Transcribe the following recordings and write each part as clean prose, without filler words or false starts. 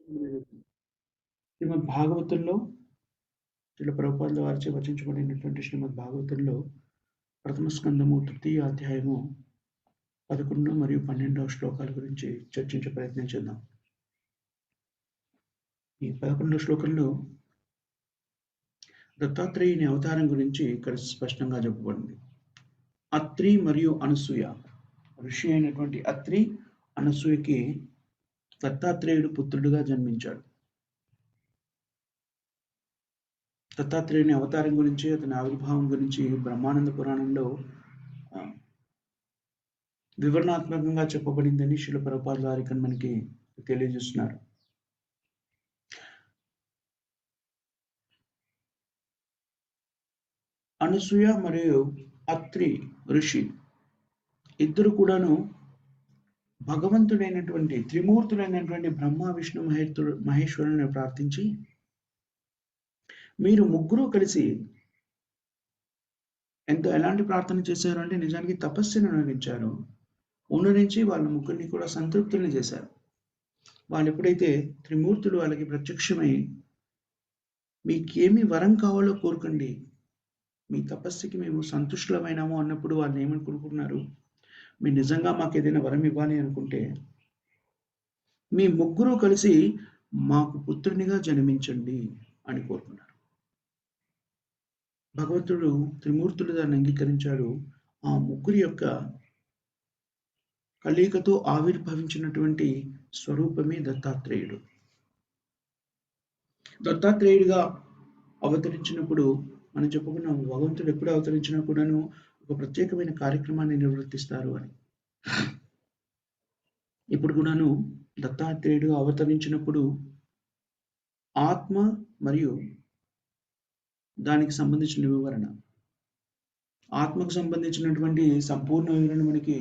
శ్రీమద్ భాగవతంలో శ్రీల ప్రభుపాదుల వారిచే వచించబడినటువంటి శ్రీమద్ భాగవతంలో ప్రథమ స్కందము తృతీయ అధ్యాయము 11 మరియు 12వ శ్లోకాల గురించి చర్చించే ప్రయత్నం చేద్దాం. ఈ 11వ శ్లోకంలో దత్తాత్రేయుని అవతారం గురించి ఇక్కడ స్పష్టంగా చెప్పబడింది. అత్రి మరియు అనసూయ, ఋషి అయినటువంటి అత్రి అనసూయకి దత్తాత్రేయుడు పుత్రుడుగా జన్మించాడు. దత్తాత్రేయుని అవతారం గురించి, అతని ఆవిర్భావం గురించి బ్రహ్మానంద పురాణంలో వివరణాత్మకంగా చెప్పబడిందని శ్రీల ప్రభుపాదుల వారు ఇక్కడ మనకి తెలియజేస్తున్నారు. అనసూయ మరియు అత్రి ఋషి ఇద్దరు కూడాను భగవంతుడైనటువంటి త్రిమూర్తులైనటువంటి బ్రహ్మ విష్ణు మహేశ్వరుని ప్రార్థించి, మీరు ముగ్గురు కలిసి ఎలాంటి ప్రార్థన చేశారు అంటే నిజానికి తపస్సును అనుభవించారు. నుంచి వాళ్ళ ముగ్గురిని కూడా సంతృప్తుల్ని చేశారు. వాళ్ళు ఎప్పుడైతే త్రిమూర్తులు వాళ్ళకి ప్రత్యక్షమై మీకేమి వరం కావాలో కోరుకండి, మీ తపస్సుకి మేము సంతుష్టమైనాము అన్నప్పుడు వాళ్ళు ఏమనుకుంటున్నారు, మీరు నిజంగా మాకు ఏదైనా వరం ఇవ్వాలి అనుకుంటే మీ ముగ్గురు కలిసి మాకు పుత్రునిగా జన్మించండి అని కోరుకున్నారు. భగవంతుడు త్రిమూర్తులు దాన్ని అంగీకరించాడు. ఆ ముగ్గురి యొక్క కలయికతో ఆవిర్భవించినటువంటి స్వరూపమే దత్తాత్రేయుడు. దత్తాత్రేయుడిగా అవతరించినప్పుడు మనం చెప్పుకున్నాం, భగవంతుడు ఎప్పుడు అవతరించినా కూడాను ఒక ప్రత్యేకమైన కార్యక్రమాన్ని నిర్వర్తిస్తారు అని. ఇప్పుడు కూడాను దత్తాత్రేయుడుగా అవతరించినప్పుడు ఆత్మ మరియు దానికి సంబంధించిన వివరణ, ఆత్మకు సంబంధించినటువంటి సంపూర్ణ వివరణ మనకి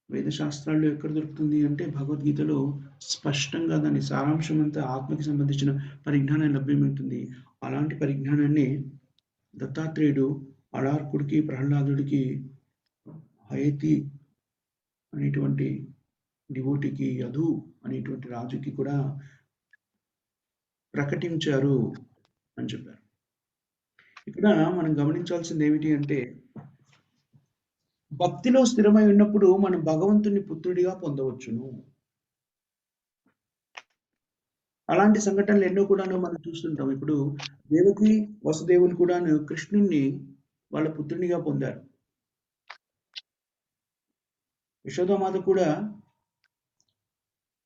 వేదశాస్త్రాల్లో ఎక్కడ దొరుకుతుంది అంటే భగవద్గీతలో స్పష్టంగా దాని సారాంశం అంతా ఆత్మకి సంబంధించిన పరిజ్ఞానం లభ్యమవుతుంది. అలాంటి పరిజ్ఞానాన్ని దత్తాత్రేయుడు అడార్కుడికి, ప్రహ్లాదుడికి, హయతి అనేటువంటి డివోటికి, యధు అనేటువంటి రాజుకి కూడా ప్రకటించారు అని చెప్పారు. ఇక్కడ మనం గమనించాల్సింది ఏమిటి అంటే, భక్తిలో స్థిరమై ఉన్నప్పుడు మనం భగవంతుని పుత్రుడిగా పొందవచ్చును. అలాంటి సంఘటనలు ఎన్నో కూడాను మనం చూస్తుంటాం. ఇప్పుడు దేవకి వసుదేవులు కూడాను కృష్ణుణ్ణి వాళ్ళ పుత్రునిగా పొందారు. యశోదామాత కూడా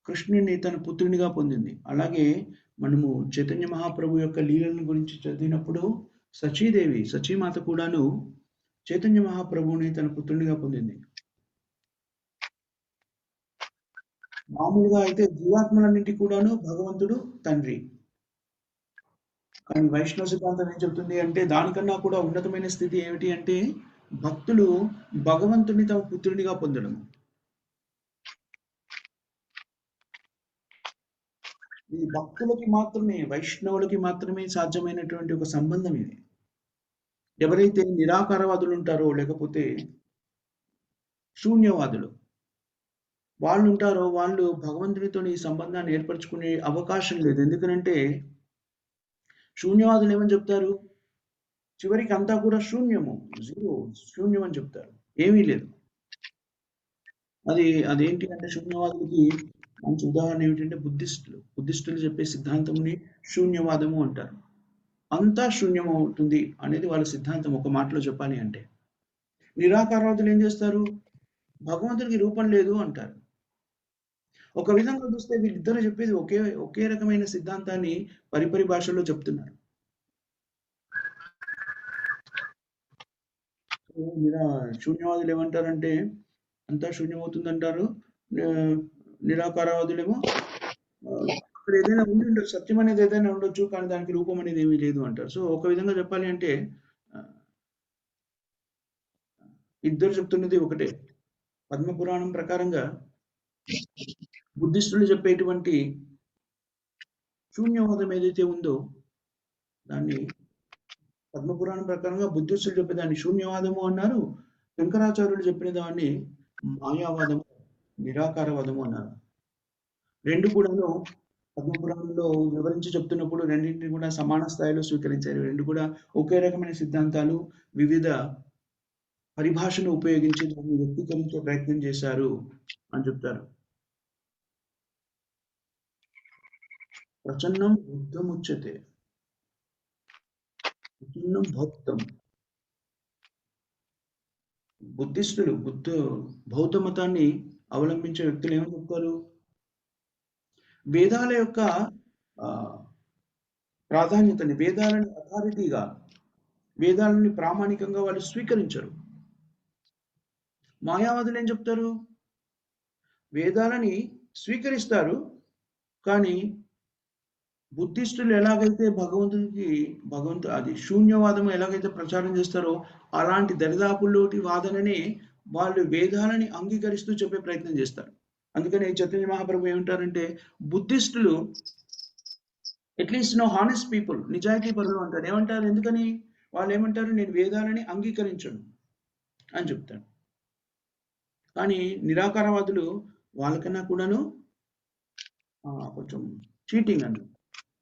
కృష్ణుని తన పుత్రునిగా పొందింది. అలాగే మనము చైతన్య మహాప్రభు యొక్క లీలల గురించి చదివినప్పుడు సచీదేవి, సచీమాత కూడాను చైతన్య మహాప్రభుని తన పుత్రునిగా పొందింది. మామూలుగా అయితే జీవాత్మలన్నింటి కూడాను భగవంతుడు తండ్రి. కానీ వైష్ణవ సిద్ధాంతం ఏం చెబుతుంది అంటే, దానికన్నా కూడా ఉన్నతమైన స్థితి ఏమిటి అంటే భక్తులు భగవంతుని తమ పుత్రునిగా పొందడం. ఈ భక్తులకి మాత్రమే, వైష్ణవులకి మాత్రమే సాధ్యమైనటువంటి ఒక సంబంధం ఇది. ఎవరైతే నిరాకారవాదులు ఉంటారో, లేకపోతే శూన్యవాదులు వాళ్ళు ఉంటారో, వాళ్ళు భగవంతునితో ఈ సంబంధాన్ని ఏర్పరచుకునే అవకాశం లేదు. ఎందుకంటే శూన్యవాదులు ఏమని చెప్తారు, చివరికి అంతా కూడా శూన్యము, జీరో, శూన్యం అని చెప్తారు, ఏమీ లేదు. అదేంటి అంటే శూన్యవాదులకి మంచి ఉదాహరణ ఏమిటంటే బుద్ధిస్టులు చెప్పే సిద్ధాంతంని శూన్యవాదము అంటారు. అంతా శూన్యం అవుతుంది అనేది వాళ్ళ సిద్ధాంతం. ఒక మాటలో చెప్పాలి అంటే నిరాకారవాదులు ఏం చేస్తారు, భగవంతుడికి రూపం లేదు అంటారు. ఒక విధంగా చూస్తే వీళ్ళిద్దరు చెప్పేది ఒకే రకమైన సిద్ధాంతాన్ని పరిపరి భాషల్లో చెప్తున్నారు. శూన్యవాదులు ఏమంటారంటే అంతా శూన్యమవుతుంది అంటారు. నిరాకారవాదులేమో అక్కడ ఏదైనా ఉండి ఉండొచ్చు, సత్యం అనేది ఏదైనా ఉండొచ్చు, కానీ దానికి రూపం అనేది ఏమీ లేదు అంటారు. సో ఒక విధంగా చెప్పాలి అంటే ఇద్దరు చెప్తున్నది ఒకటే. పద్మపురాణం ప్రకారంగా బుద్ధిస్టులు చెప్పేటువంటి శూన్యవాదం ఏదైతే ఉందో దాన్ని పద్మపురాణం ప్రకారంగా బుద్ధిస్టులు చెప్పేదాన్ని శూన్యవాదము అన్నారు. శంకరాచార్యులు చెప్పిన దాన్ని మాయావాదము, నిరాకారవాదము అన్నారు. రెండు కూడాను పద్మపురాణంలో వివరించి చెప్తున్నప్పుడు రెండింటిని కూడా సమాన స్థాయిలో స్వీకరించారు. రెండు కూడా ఒకే రకమైన సిద్ధాంతాలు, వివిధ పరిభాషను ఉపయోగించి దాన్ని వ్యక్తీకరించే ప్రయత్నం చేశారు అని చెప్తారు. ప్రచన్నం బుద్ధముచ్యతే, ప్రచన్నం భౌక్తం. బుద్ధిస్టులు బౌద్ధ మతాన్ని అవలంబించే వ్యక్తులు ఏమని చెప్తారు? వేదాల యొక్క ప్రాధాన్యతని, వేదాలని అథారిటీగా, వేదాలని ప్రామాణికంగా వాళ్ళు స్వీకరించరు. మాయావాదులు ఏం చెప్తారు? వేదాలని స్వీకరిస్తారు, కానీ బుద్ధిస్టులు ఎలాగైతే అది శూన్యవాదం ఎలాగైతే ప్రచారం చేస్తారో అలాంటి దరిదాపుల్లోటి వాదననే వాళ్ళు వేదాలని అంగీకరిస్తూ చెప్పే ప్రయత్నం చేస్తారు. అందుకని చైతన్య మహాప్రభు ఏమంటారంటే, బుద్ధిస్టులు అట్లీస్ట్ హానెస్ట్ పీపుల్, నిజాయితీ పరులు అంటారు. ఏమంటారు? ఎందుకని? వాళ్ళు ఏమంటారు? నేను వేదాలని అంగీకరించను అని చెప్తారు. కానీ నిరాకారవాదులు వాళ్ళకన్నా కూడాను కొంచెం చీటింగ్ అండి,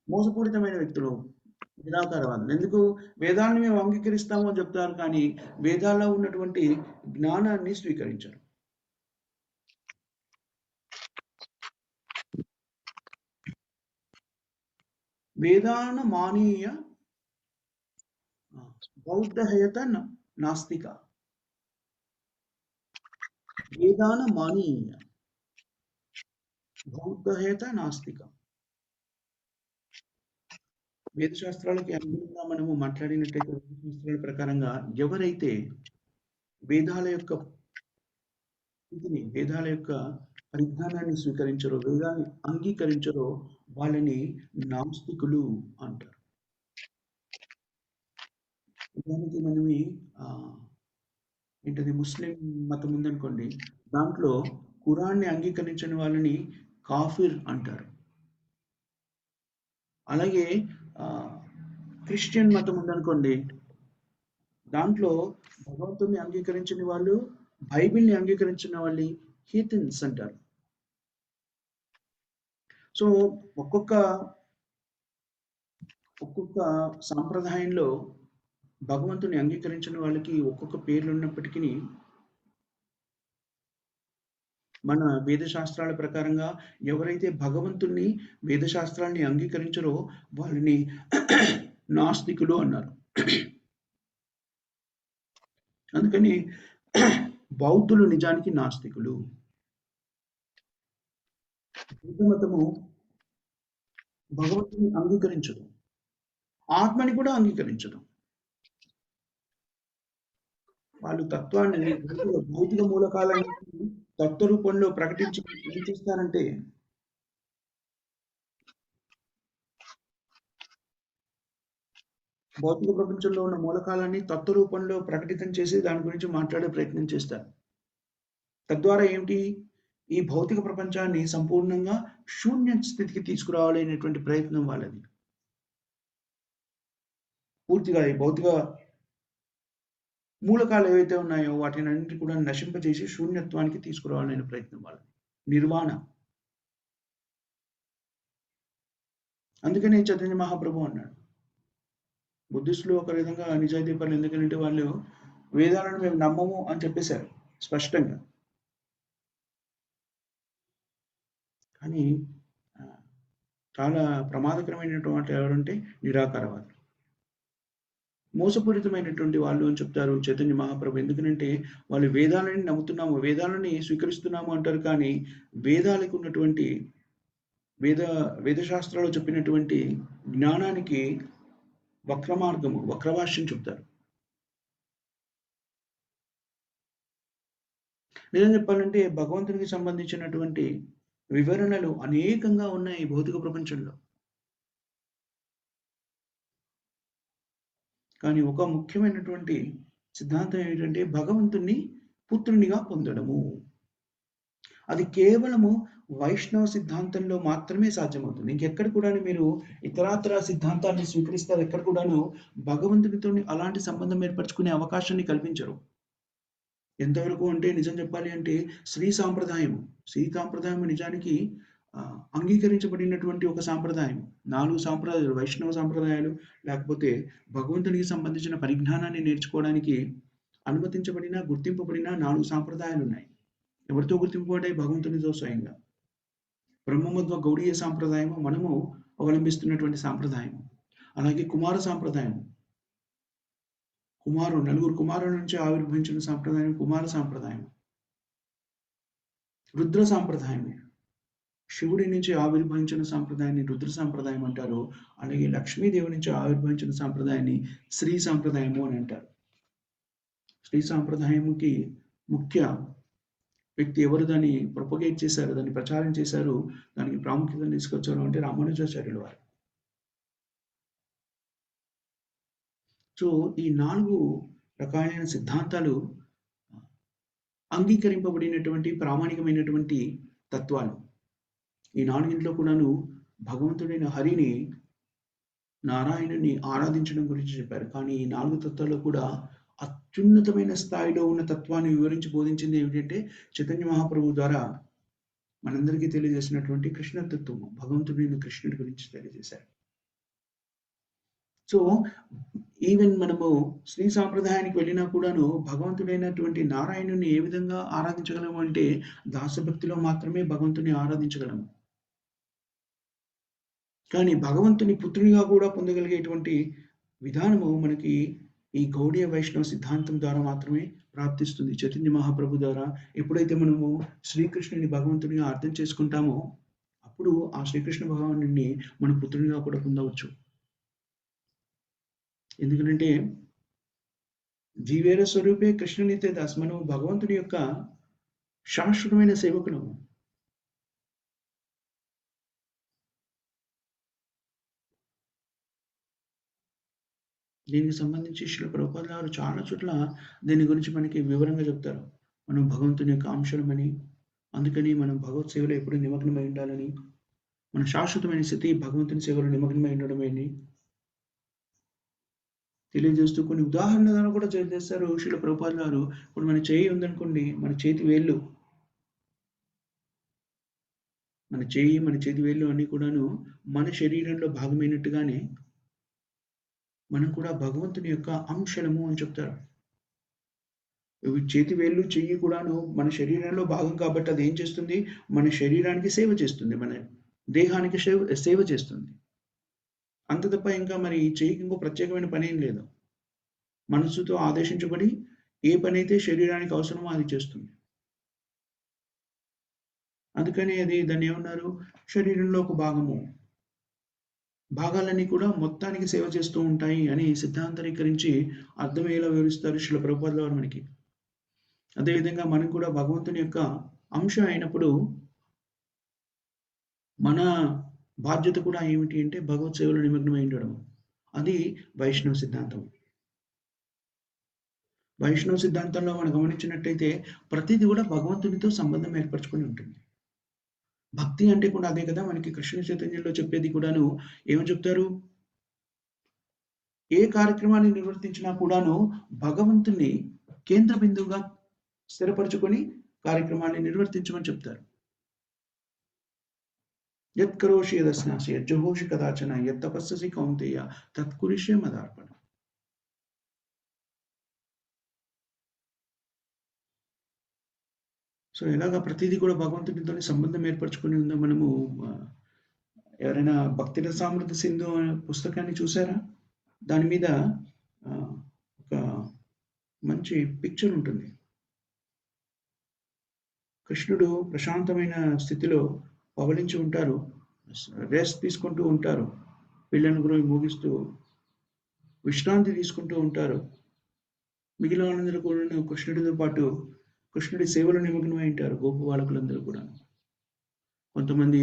మోసపూరితమైన వ్యక్తులు నిరాకారవాదులు. ఎందుకు? వేదాలను మేము అంగీకరిస్తాము అని చెప్తారు, కానీ వేదాల్లో ఉన్నటువంటి జ్ఞానాన్ని స్వీకరించరు. వేదాన మానీయ బౌద్ధహేత నాస్తిక. వేదాన మానీయ బౌద్ధహేత నాస్తిక. వేదశాస్త్రాలకి అనుగుణంగా మనము మాట్లాడినట్టయితే, వేదశాస్త్రాల ప్రకారంగా ఎవరైతే వేదాల యొక్క స్థితిని, వేదాల యొక్క పరిజ్ఞానాన్ని స్వీకరించరో, వేదాన్ని అంగీకరించరో వాళ్ళని నాస్తికులు అంటారు. ఉదాహరణకి మనమి ఏంటది, ముస్లిం మతం ఉందనుకోండి, దాంట్లో ఖురాన్ని అంగీకరించని వాళ్ళని కాఫిర్ అంటారు. అలాగే క్రిస్టియన్ మతం ఉందనుకోండి, దాంట్లో భగవంతుని అంగీకరించిన వాళ్ళు, బైబిల్ని అంగీకరించిన వాళ్ళని హీథన్స్ అంటారు. సో ఒక్కొక్క సాంప్రదాయంలో భగవంతుని అంగీకరించిన వాళ్ళకి ఒక్కొక్క పేర్లు ఉన్నప్పటికీ, మన వేదశాస్త్రాల ప్రకారంగా ఎవరైతే భగవంతుణ్ణి, వేదశాస్త్రాల్ని అంగీకరించరో వాళ్ళని నాస్తికులు అన్నారు. అందుకని బౌద్ధులు నిజానికి నాస్తికులు. బౌద్ధ మతము భగవంతుని అంగీకరించదు, ఆత్మని కూడా అంగీకరించదు. వాళ్ళు తత్వాన్ని, భౌతిక మూలకాలని తత్వ రూపంలో ప్రకటించి ఏం చేస్తారంటే, భౌతిక ప్రపంచంలో ఉన్న మూలకాలన్నీ తత్వ రూపంలో ప్రకటితం చేసి దాని గురించి మాట్లాడే ప్రయత్నం చేస్తారు. తద్వారా ఏమిటి? ఈ భౌతిక ప్రపంచాన్ని సంపూర్ణంగా శూన్య స్థితికి తీసుకురావాలి అనేటువంటి ప్రయత్నం వాళ్ళది. పూర్తిగా ఈ భౌతిక మూలకాలు ఏవైతే ఉన్నాయో వాటిని అన్నింటి కూడా నశింపజేసి శూన్యత్వానికి తీసుకురావాలనే ప్రయత్నం వాళ్ళది, నిర్వాణ. అందుకనే చైతన్య మహాప్రభు అన్నాడు, బుద్ధిస్టులు ఒక విధంగా నిజాయితీ పనులు, ఎందుకంటే వాళ్ళు వేదాలను మేము నమ్మము అని చెప్పేశారు స్పష్టంగా. కానీ చాలా ప్రమాదకరమైనటువంటి ఎవరంటే నిరాకారవాదులు, మోసపూరితమైనటువంటి వాళ్ళు అని చెప్తారు చైతన్య మహాప్రభు. ఎందుకంటే వాళ్ళు వేదాలని నమ్ముతున్నాము, వేదాలని స్వీకరిస్తున్నాము అంటారు, కానీ వేదాలకు ఉన్నటువంటి వేదశాస్త్రాలు చెప్పినటువంటి జ్ఞానానికి వక్రమార్గము, వక్రభాష్యం చెప్తారు. నిజం చెప్పాలంటే భగవంతునికి సంబంధించినటువంటి వివరణలు అనేకంగా ఉన్నాయి భౌతిక ప్రపంచంలో. కానీ ఒక ముఖ్యమైనటువంటి సిద్ధాంతం ఏమిటంటే భగవంతుణ్ణి పుత్రునిగా పొందడము. అది కేవలము వైష్ణవ సిద్ధాంతంలో మాత్రమే సాధ్యమవుతుంది. ఇంకెక్కడ కూడా మీరు ఇతరాతర సిద్ధాంతాన్ని స్వీకరిస్తారు, ఎక్కడ కూడాను భగవంతునితో అలాంటి సంబంధం ఏర్పరచుకునే అవకాశాన్ని కల్పించరు. ఎంతవరకు అంటే, నిజం చెప్పాలి అంటే శ్రీ సాంప్రదాయం నిజానికి అంగీకరించబడినటువంటి ఒక సాంప్రదాయం. 4 సాంప్రదాయాలు వైష్ణవ సాంప్రదాయాలు లేకపోతే భగవంతునికి సంబంధించిన పరిజ్ఞానాన్ని నేర్చుకోవడానికి అనుమతించబడిన, గుర్తింపబడిన 4 సాంప్రదాయాలున్నాయి. ఎవరితో గుర్తింపబడ్డాయి? భగవంతునితో స్వయంగా. బ్రహ్మమధ్వ గౌడీయ సాంప్రదాయము మనము అవలంబిస్తున్నటువంటి సాంప్రదాయం. అలాగే కుమార సాంప్రదాయం. నలుగురు కుమారుల నుంచి ఆవిర్భవించిన సాంప్రదాయం కుమార సాంప్రదాయం. రుద్ర సాంప్రదాయం. శివుడి నుంచి ఆవిర్భవించిన సాంప్రదాయాన్ని రుద్ర సాంప్రదాయం అంటారు. అలాగే లక్ష్మీదేవి నుంచి ఆవిర్భవించిన సాంప్రదాయాన్ని శ్రీ సాంప్రదాయము అని అంటారు. శ్రీ సాంప్రదాయంకి ముఖ్య వ్యక్తి ఎవరు దాన్ని ప్రొపగేట్ చేశారు, దాన్ని ప్రచారం చేశారు, దానికి ప్రాముఖ్యత తీసుకొచ్చారు అంటే రామానుజాచార్యుల వారు. సో ఈ 4 రకాలైన సిద్ధాంతాలు అంగీకరింపబడినటువంటి ప్రామాణికమైనటువంటి తత్వాలు. ఈ 4 కూడాను భగవంతుడైన హరిని, నారాయణుని ఆరాధించడం గురించి చెప్పారు. కానీ ఈ 4 తత్వాల్లో కూడా అత్యున్నతమైన స్థాయిలో ఉన్న తత్వాన్ని వివరించి బోధించింది ఏమిటంటే చైతన్య మహాప్రభు ద్వారా మనందరికీ తెలియజేసినటువంటి కృష్ణ తత్వము. భగవంతుడైన కృష్ణుడి గురించి తెలియజేశారు. సో ఈవెన్ మనము శ్రీ సాంప్రదాయానికి వెళ్ళినా కూడాను భగవంతుడైనటువంటి నారాయణుని ఏ విధంగా ఆరాధించగలము అంటే దాసభక్తిలో మాత్రమే భగవంతుని ఆరాధించగలము. కానీ భగవంతుని పుత్రునిగా కూడా పొందగలిగేటువంటి విధానము మనకి ఈ గౌడీయ వైష్ణవ సిద్ధాంతం ద్వారా మాత్రమే ప్రాప్తిస్తుంది. చైతన్య మహాప్రభు ద్వారా ఎప్పుడైతే మనము శ్రీకృష్ణుని భగవంతునిగా అర్థం చేసుకుంటామో అప్పుడు ఆ శ్రీకృష్ణ భగవానుడిని మన పుత్రునిగా కూడా పొందవచ్చు. ఎందుకంటే జీవేర స్వరూపే కృష్ణునితే దాస్, మనం భగవంతుని యొక్క శాశ్వతమైన సేవకులము. దీనికి సంబంధించి శ్రీల ప్రభుపాదుల వారు చాలా చోట్ల దీని గురించి మనకి వివరంగా చెప్తారు. మనం భగవంతుని యొక్క అంశమని, అందుకని మనం భగవత్ సేవలో ఎప్పుడు నిమగ్నమై ఉండాలని, మన శాశ్వతమైన స్థితి భగవంతుని సేవలో నిమగ్నమై ఉండడమని తెలియజేస్తూ కొన్ని ఉదాహరణ ద్వారా కూడా చేస్తారు శ్రీల ప్రభుపాదుల వారు. ఇప్పుడు మన చేయి ఉందనుకోండి, మన చేతి వేళ్ళు అన్ని కూడాను మన శరీరంలో భాగమైనట్టుగానే మనం కూడా భగవంతుని యొక్క అంశలము అని చెప్తారు. చేతి వేళ్ళు, చెయ్యి కూడాను మన శరీరంలో భాగం కాబట్టి అది ఏం చేస్తుంది? మన శరీరానికి సేవ చేస్తుంది, మన దేహానికి సేవ చేస్తుంది. అంత తప్ప ఇంకా మరి చెయ్యికి ఇంకో ప్రత్యేకమైన పని ఏం లేదు. మనస్సుతో ఆదేశించబడి ఏ పని అయితే శరీరానికి అవసరమో అది చేస్తుంది. అందుకని దాన్ని ఏమన్నారు? శరీరంలో ఒక భాగము. భాగాలన్నీ కూడా మొత్తానికి సేవ చేస్తూ ఉంటాయి అని సిద్ధాంతరీకరించి అర్థమయ్యేలా వివరిస్తారు శ్రీల ప్రభుపాదుల వారు మనకి. అదేవిధంగా మనం కూడా భగవంతుని యొక్క అంశ అయినప్పుడు మన బాధ్యత కూడా ఏమిటి అంటే భగవత్ సేవలో నిమగ్నమై ఉండడం. అది వైష్ణవ సిద్ధాంతం. వైష్ణవ సిద్ధాంతంలో మనం గమనించినట్టయితే ప్రతిదీ కూడా భగవంతునితో సంబంధం ఏర్పరచుకొని ఉంటుంది. భక్తి అంటే కూడా అదే కదా. మనకి కృష్ణ చైతన్యంలో చెప్పేది కూడాను ఏమని చెప్తారు? ఏ కార్యక్రమాన్ని నిర్వర్తించినా కూడాను భగవంతుని కేంద్ర బిందువుగా స్థిరపరచుకొని కార్యక్రమాన్ని నిర్వర్తించమని చెప్తారు. యత్ కరోషి యదస్నాసి యజ్జుహోషి కదాచన యత్ తపస్ససి కౌంతేయ తత్కురిష్యే మదార్పణ. సో ఇలాగా ప్రతిదీ కూడా భగవంతునితో సంబంధం ఏర్పరచుకొని ఉందా? మనము ఎవరైనా భక్తి రసామృత సింధు పుస్తకాన్ని చూసారా? దాని మీద ఒక మంచి పిక్చర్ ఉంటుంది. కృష్ణుడు ప్రశాంతమైన స్థితిలో పవలించి ఉంటారు, రెస్ట్ తీసుకుంటూ ఉంటారు, పిల్లలను గురించి ముగిస్తూ విశ్రాంతి తీసుకుంటూ ఉంటారు. మిగిలిన వాళ్ళందరూ కూడా కృష్ణుడితో పాటు కృష్ణుడి సేవలో నిమగ్నమై ఉంటారు. గోప బాలకులందరూ కూడా కొంతమంది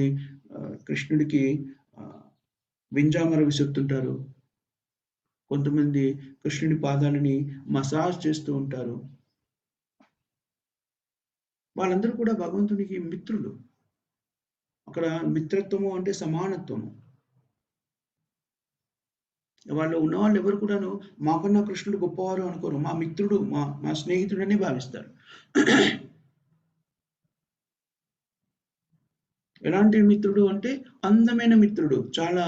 కృష్ణుడికి వింజామర విసురుతుంటారు, కొంతమంది కృష్ణుడి పాదాలని మసాజ్ చేస్తూ ఉంటారు. వాళ్ళందరూ కూడా భగవంతునికి మిత్రులు. అక్కడ మిత్రత్వము అంటే సమానత్వము. వాళ్ళు ఉన్నవాళ్ళు ఎవరు కూడాను మాకన్నా కృష్ణుడు గొప్పవారు అనుకోరు. మా మిత్రుడు, మా స్నేహితుడని భావిస్తారు. ఎలాంటి మిత్రుడు అంటే అందమైన మిత్రుడు, చాలా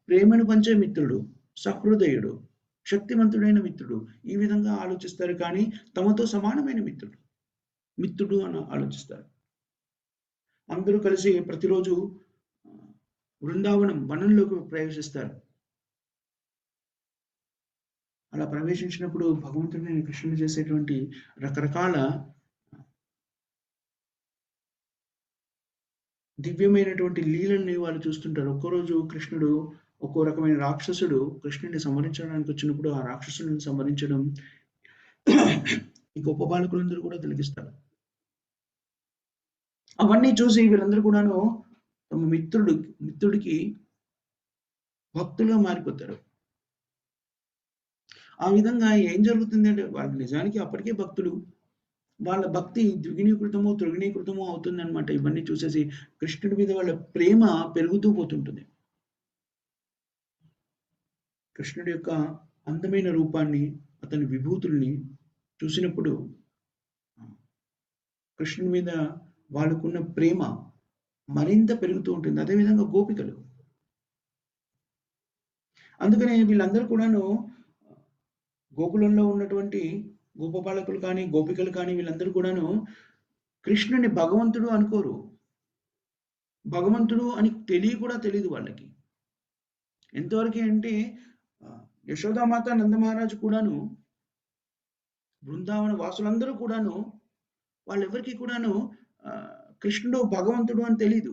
ప్రేమను పంచే మిత్రుడు, సహృదయుడు, శక్తివంతుడైన మిత్రుడు. ఈ విధంగా ఆలోచిస్తారు కానీ తమతో సమానమైన మిత్రుడు అని ఆలోచిస్తారు. అందరూ కలిసి ప్రతిరోజు బృందావనం వనంలోకి ప్రవేశిస్తారు. అలా ప్రవేశించినప్పుడు భగవంతుడిని కృష్ణుడు చేసేటువంటి రకరకాల దివ్యమైనటువంటి లీలల్ని వాళ్ళు చూస్తుంటారు. ఒక్కరోజు కృష్ణుడు ఒక్కో రకమైన రాక్షసుడు కృష్ణుడిని సంహరించడానికి వచ్చినప్పుడు ఆ రాక్షసులను సంహరించడం ఈ గొప్ప బాలకులందరూ కూడా తిలకిస్తారు. అవన్నీ చూసి వీళ్ళందరూ కూడాను తమ మిత్రుడికి భక్తులుగా మారిపోతారు. ఆ విధంగా ఏం జరుగుతుంది అంటే వాళ్ళు నిజానికి అప్పటికే భక్తులు. వాళ్ళ భక్తి ద్విగుణీకృతమో త్రిగుణీకృతమో అవుతుందన్నమాట. ఇవన్నీ చూసేసి కృష్ణుడి మీద వాళ్ళ ప్రేమ పెరుగుతూ పోతుంటుంది. కృష్ణుడి యొక్క అందమైన రూపాన్ని, అతని విభూతుల్ని చూసినప్పుడు కృష్ణుడి మీద వాళ్ళకున్న ప్రేమ మరింత పెరుగుతూ ఉంటుంది. అదేవిధంగా గోపికలు. అందుకనే వీళ్ళందరూ కూడాను గోకులంలో ఉన్నటువంటి గోపబాలకులు కానీ, గోపికలు కానీ వీళ్ళందరూ కూడాను కృష్ణుని భగవంతుడు అనుకోరు. భగవంతుడు అని కూడా తెలియదు వాళ్ళకి. ఎంతవరకు అంటే యశోదామాత, నందమహారాజు కూడాను, బృందావన వాసులందరూ కూడాను వాళ్ళెవరికి కూడాను కృష్ణుడు భగవంతుడు అని తెలీదు.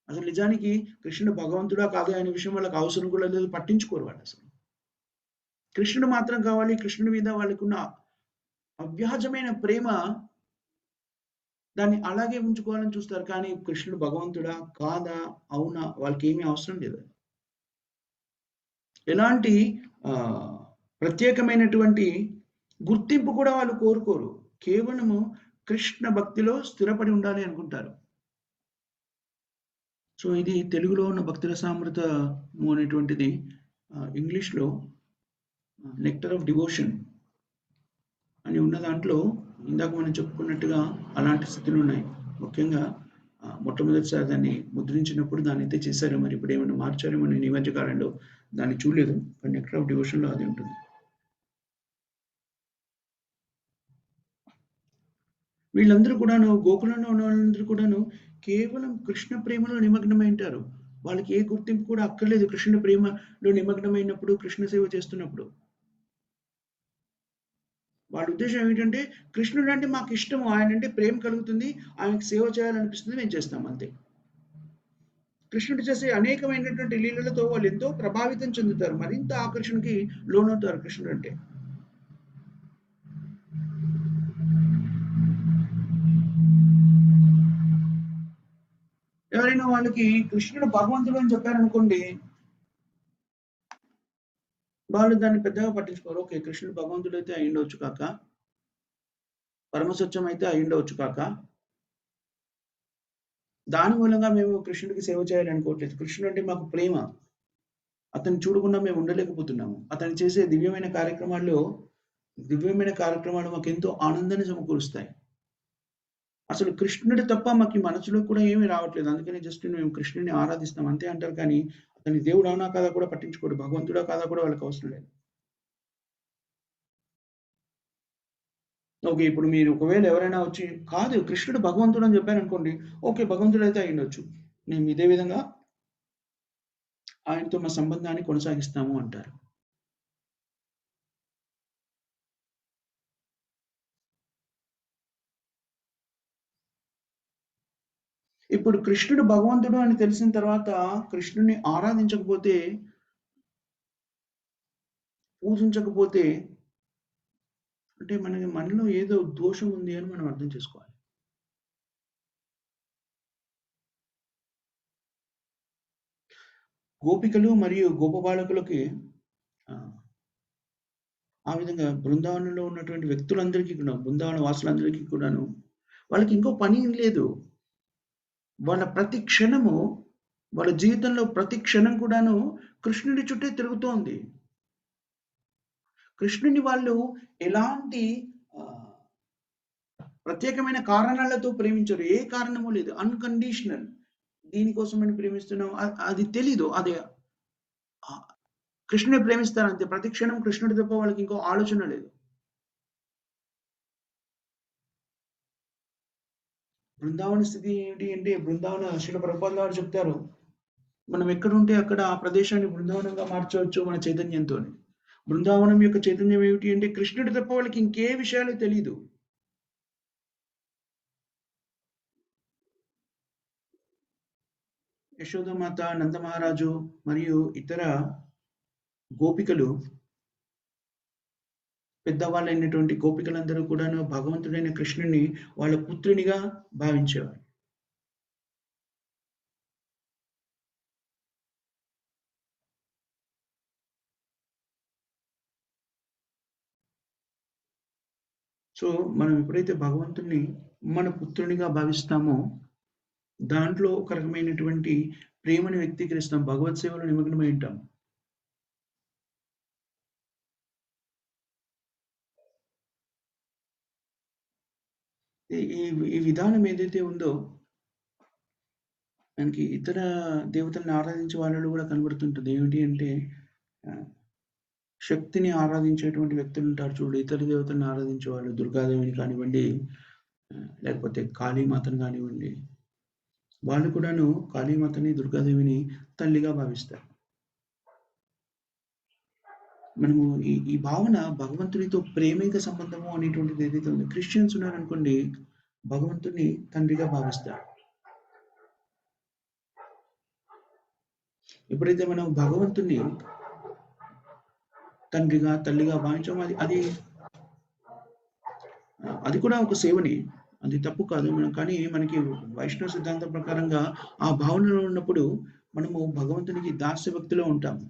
అసలు నిజానికి కృష్ణుడు భగవంతుడా కాదా అనే విషయం వాళ్ళకి అవసరం కూడా లేదు, పట్టించుకోరు వాళ్ళు అసలు. కృష్ణుడు మాత్రం కావాలి. కృష్ణుడి మీద వాళ్ళకున్న అవ్యాజమైన ప్రేమ దాన్ని అలాగే ఉంచుకోవాలని చూస్తారు. కానీ కృష్ణుడు భగవంతుడా కాదా, అవునా, వాళ్ళకి ఏమీ అవసరం లేదు. ఎలాంటి ప్రత్యేకమైనటువంటి గుర్తింపు కూడా వాళ్ళు కోరుకోరు. కేవలము కృష్ణ భక్తిలో స్థిరపడి ఉండాలి అనుకుంటారు. సో ఇది తెలుగులో ఉన్న భక్తుల సామృతము అనేటువంటిది ఇంగ్లీష్లో నెక్టర్ ఆఫ్ డివోషన్ అని ఉన్న దాంట్లో ఇందాక మనం చెప్పుకున్నట్టుగా అలాంటి స్థితులు ఉన్నాయి. ముఖ్యంగా మొట్టమొదటిసారి దాన్ని ముద్రించినప్పుడు దాన్ని అయితే చేశారు. మరి ఇప్పుడు ఏమైనా మార్చారేమో, నేను ఈ మధ్య కాలంలో దాన్ని చూడలేదు. కానీ నెక్టర్ ఆఫ్ డివోషన్లో అది ఉంటుంది. వీళ్ళందరూ కూడాను, గోకులంలో ఉన్న వాళ్ళందరూ కూడాను కేవలం కృష్ణ ప్రేమలో నిమగ్నమై ఉంటారు. వాళ్ళకి ఏ గుర్తింపు కూడా అక్కర్లేదు. కృష్ణుడి ప్రేమలో నిమగ్నమైనప్పుడు, కృష్ణ సేవ చేస్తున్నప్పుడు వాళ్ళ ఉద్దేశం ఏమిటంటే కృష్ణుడు అంటే మాకు ఇష్టము, ఆయన అంటే ప్రేమ కలుగుతుంది, ఆయనకు సేవ చేయాలనిపిస్తుంది, మేము చేస్తాం అంతే. కృష్ణుడు చేసే అనేకమైనటువంటి లీలలతో వాళ్ళు ఎంతో ప్రభావితం చెందుతారు, మరింత ఆకర్షణకి లోనవుతారు కృష్ణుడు అంటే. ఎవరైనా వాళ్ళకి కృష్ణుడు భగవంతుడు అని చెప్పారనుకోండి, వాళ్ళు దాన్ని పెద్దగా పట్టించుకోరు. ఓకే, కృష్ణుడు భగవంతుడు అయితే అయ్యుండవచ్చు కాక, పరమసత్యం అయితే అయ్యుండవచ్చు కాక, దాని మూలంగా మేము కృష్ణుడికి సేవ చేయాలనుకోవట్లేదు. కృష్ణుడు అంటే మాకు ప్రేమ, అతన్ని చూడకుండా మేము ఉండలేకపోతున్నాము. అతను చేసే దివ్యమైన కార్యక్రమాలు మాకు ఎంతో ఆనందాన్ని సమకూరుస్తాయి. అసలు కృష్ణుడు తప్ప మాకు మనసులో కూడా ఏమీ రావట్లేదు, అందుకని జస్ట్ మేము కృష్ణుడిని ఆరాధిస్తాం అంతే అంటారు. కానీ అతని దేవుడు అవునా కాదా కూడా పట్టించుకోడు, భగవంతుడా కాదా కూడా వాళ్ళకి అవసరం లేదు. ఓకే, ఇప్పుడు మీరు ఒకవేళ ఎవరైనా వచ్చి కాదు కృష్ణుడు భగవంతుడు అని చెప్పారనుకోండి, ఓకే భగవంతుడు అయితే అయి ఉండొచ్చు, మేము ఇదే విధంగా ఆయనతో మా సంబంధాన్ని కొనసాగిస్తాము అంటారు. ఇప్పుడు కృష్ణుడు భగవంతుడు అని తెలిసిన తర్వాత కృష్ణుడిని ఆరాధించకపోతే, పూజించకపోతే అంటే మనలో ఏదో దోషం ఉంది అని మనం అర్థం చేసుకోవాలి. గోపికలు మరియు గోపబాలకులకి ఆ విధంగా బృందావనంలో ఉన్నటువంటి వ్యక్తులందరికీ కూడా, బృందావన వాసులందరికీ కూడాను వాళ్ళకి ఇంకో పని లేదు. వాళ్ళ ప్రతి క్షణము, వాళ్ళ జీవితంలో ప్రతి క్షణం కూడాను కృష్ణుడి చుట్టే తిరుగుతోంది. కృష్ణుని వాళ్ళు ఎలాంటి ప్రత్యేకమైన కారణాలతో ప్రేమించరు. ఏ కారణము లేదు. అన్‌కండిషనల్. దీనికోసమని ప్రేమిస్తున్నాం. అది తెలీదు. అది కృష్ణుడిని ప్రేమిస్తారంతే. ప్రతి క్షణం కృష్ణుడు తప్ప వాళ్ళకి ఇంకో ఆలోచన లేదు. బృందావన స్థితి ఏంటి అంటే, బృందావన శ్రీల ప్రభుపాదుల వారు చెప్తారు. మనం ఎక్కడుంటే అక్కడ ఆ ప్రదేశాన్ని బృందావనంగా మార్చవచ్చు మన చైతన్యంతోని. బృందావనం యొక్క చైతన్యం ఏమిటి అంటే, కృష్ణుడు తప్ప వాళ్ళకి ఇంకే విషయాలు తెలీదు. యశోదమాత, నందమహారాజు మరియు ఇతర గోపికలు, పెద్దవాళ్ళైనటువంటి గోపికలందరూ కూడాను భగవంతుడైన కృష్ణుడిని వాళ్ళ పుత్రునిగా భావించేవారు. సో, మనం ఎప్పుడైతే భగవంతుడిని మన పుత్రునిగా భావిస్తామో, దాంట్లో ఒక రకమైనటువంటి ప్రేమను వ్యక్తీకరిస్తాం. భగవత్ సేవలో నిమగ్నమై ఉంటాం. ఈ ఈ ఈ విధానం ఏదైతే ఉందో, మనకి ఇతర దేవతలను ఆరాధించే వాళ్ళలో కూడా కనబడుతుంటది. ఏమిటి అంటే ఆహ్, శక్తిని ఆరాధించేటువంటి వ్యక్తులుంటారు చూడు. ఇతర దేవతలను ఆరాధించేవాళ్ళు దుర్గాదేవిని కానివ్వండి, లేకపోతే కాళీమాతను గానివ్వండి, వాళ్ళు కూడాను కాళీమాతని, దుర్గాదేవిని తల్లిగా భావిస్తారు. మనము ఈ భావన భగవంతునితో ప్రేమైక సంబంధము అనేటువంటిది ఏదైతే ఉందో, క్రిస్టియన్స్ ఉన్నారనుకోండి, భగవంతుడిని తండ్రిగా భావిస్తారు. ఎప్పుడైతే మనం భగవంతుడిని తండ్రిగా, తల్లిగా భావించామో అది కూడా ఒక సేవనే. అది తప్పు కాదు. కానీ మనకి వైష్ణవ సిద్ధాంతం ప్రకారంగా ఆ భావనలో ఉన్నప్పుడు మనము భగవంతునికి దాస్య భక్తిలో ఉంటాము.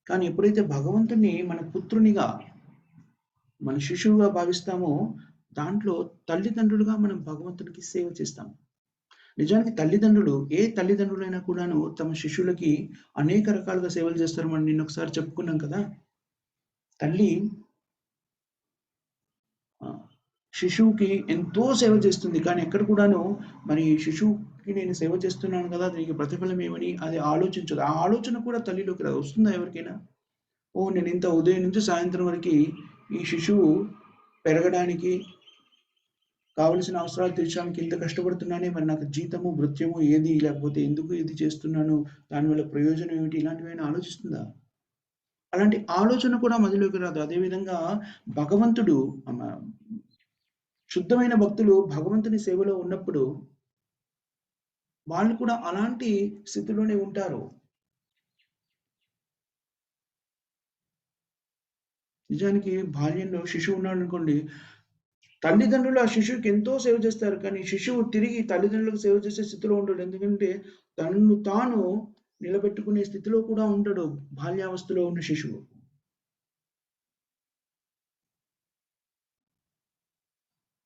కానీ ఎప్పుడైతే భగవంతుడిని మన పుత్రునిగా, మన శిశువుగా భావిస్తామో, దాంట్లో తల్లిదండ్రులుగా మనం భగవంతునికి సేవ చేస్తాం. నిజానికి ఏ తల్లిదండ్రులైనా కూడాను తమ శిష్యులకి అనేక రకాలుగా సేవలు చేస్తారు. మనం నిన్న ఒకసారి చెప్పుకున్నాం కదా! తల్లి శిశువుకి ఎంతో సేవ చేస్తుంది. కానీ ఎక్కడ కూడాను మరి శిశువుకి నేను సేవ చేస్తున్నాను కదా! దీనికి ప్రతిఫలం ఏమని అది ఆలోచించదు. ఆ ఆలోచన కూడా తల్లిలోకి రాదు. వస్తుందా ఎవరికైనా? ఓహ్! నేను ఇంత ఉదయం నుంచి సాయంత్రం వరకి ఈ శిశువు పెరగడానికి కావలసిన అవసరాలు తీర్చడానికి ఇంత కష్టపడుతున్నానే, మరి నాకు జీతము, భృత్యము ఏది? లేకపోతే ఎందుకు ఇది చేస్తున్నాను? దానివల్ల ప్రయోజనం ఏమిటి? ఇలాంటివేమైనా ఆలోచిస్తుందా? అలాంటి ఆలోచన కూడా మదిలోకి రాదు. అదేవిధంగా భగవంతుడు శుద్ధమైన భక్తులు భగవంతుని సేవలో ఉన్నప్పుడు వాళ్ళు కూడా అలాంటి స్థితిలోనే ఉంటారు. నిజానికి బాల్యంలో శిశువు ఉన్నాడనుకోండి, తల్లిదండ్రులు ఆ శిశువుకి ఎంతో సేవ చేస్తారు. కానీ శిశువు తిరిగి తల్లిదండ్రులకు సేవ చేసే స్థితిలో ఉండడు. ఎందుకంటే తనను తాను నిలబెట్టుకునే స్థితిలో కూడా ఉండడు బాల్యావస్థలో ఉన్న శిశువు.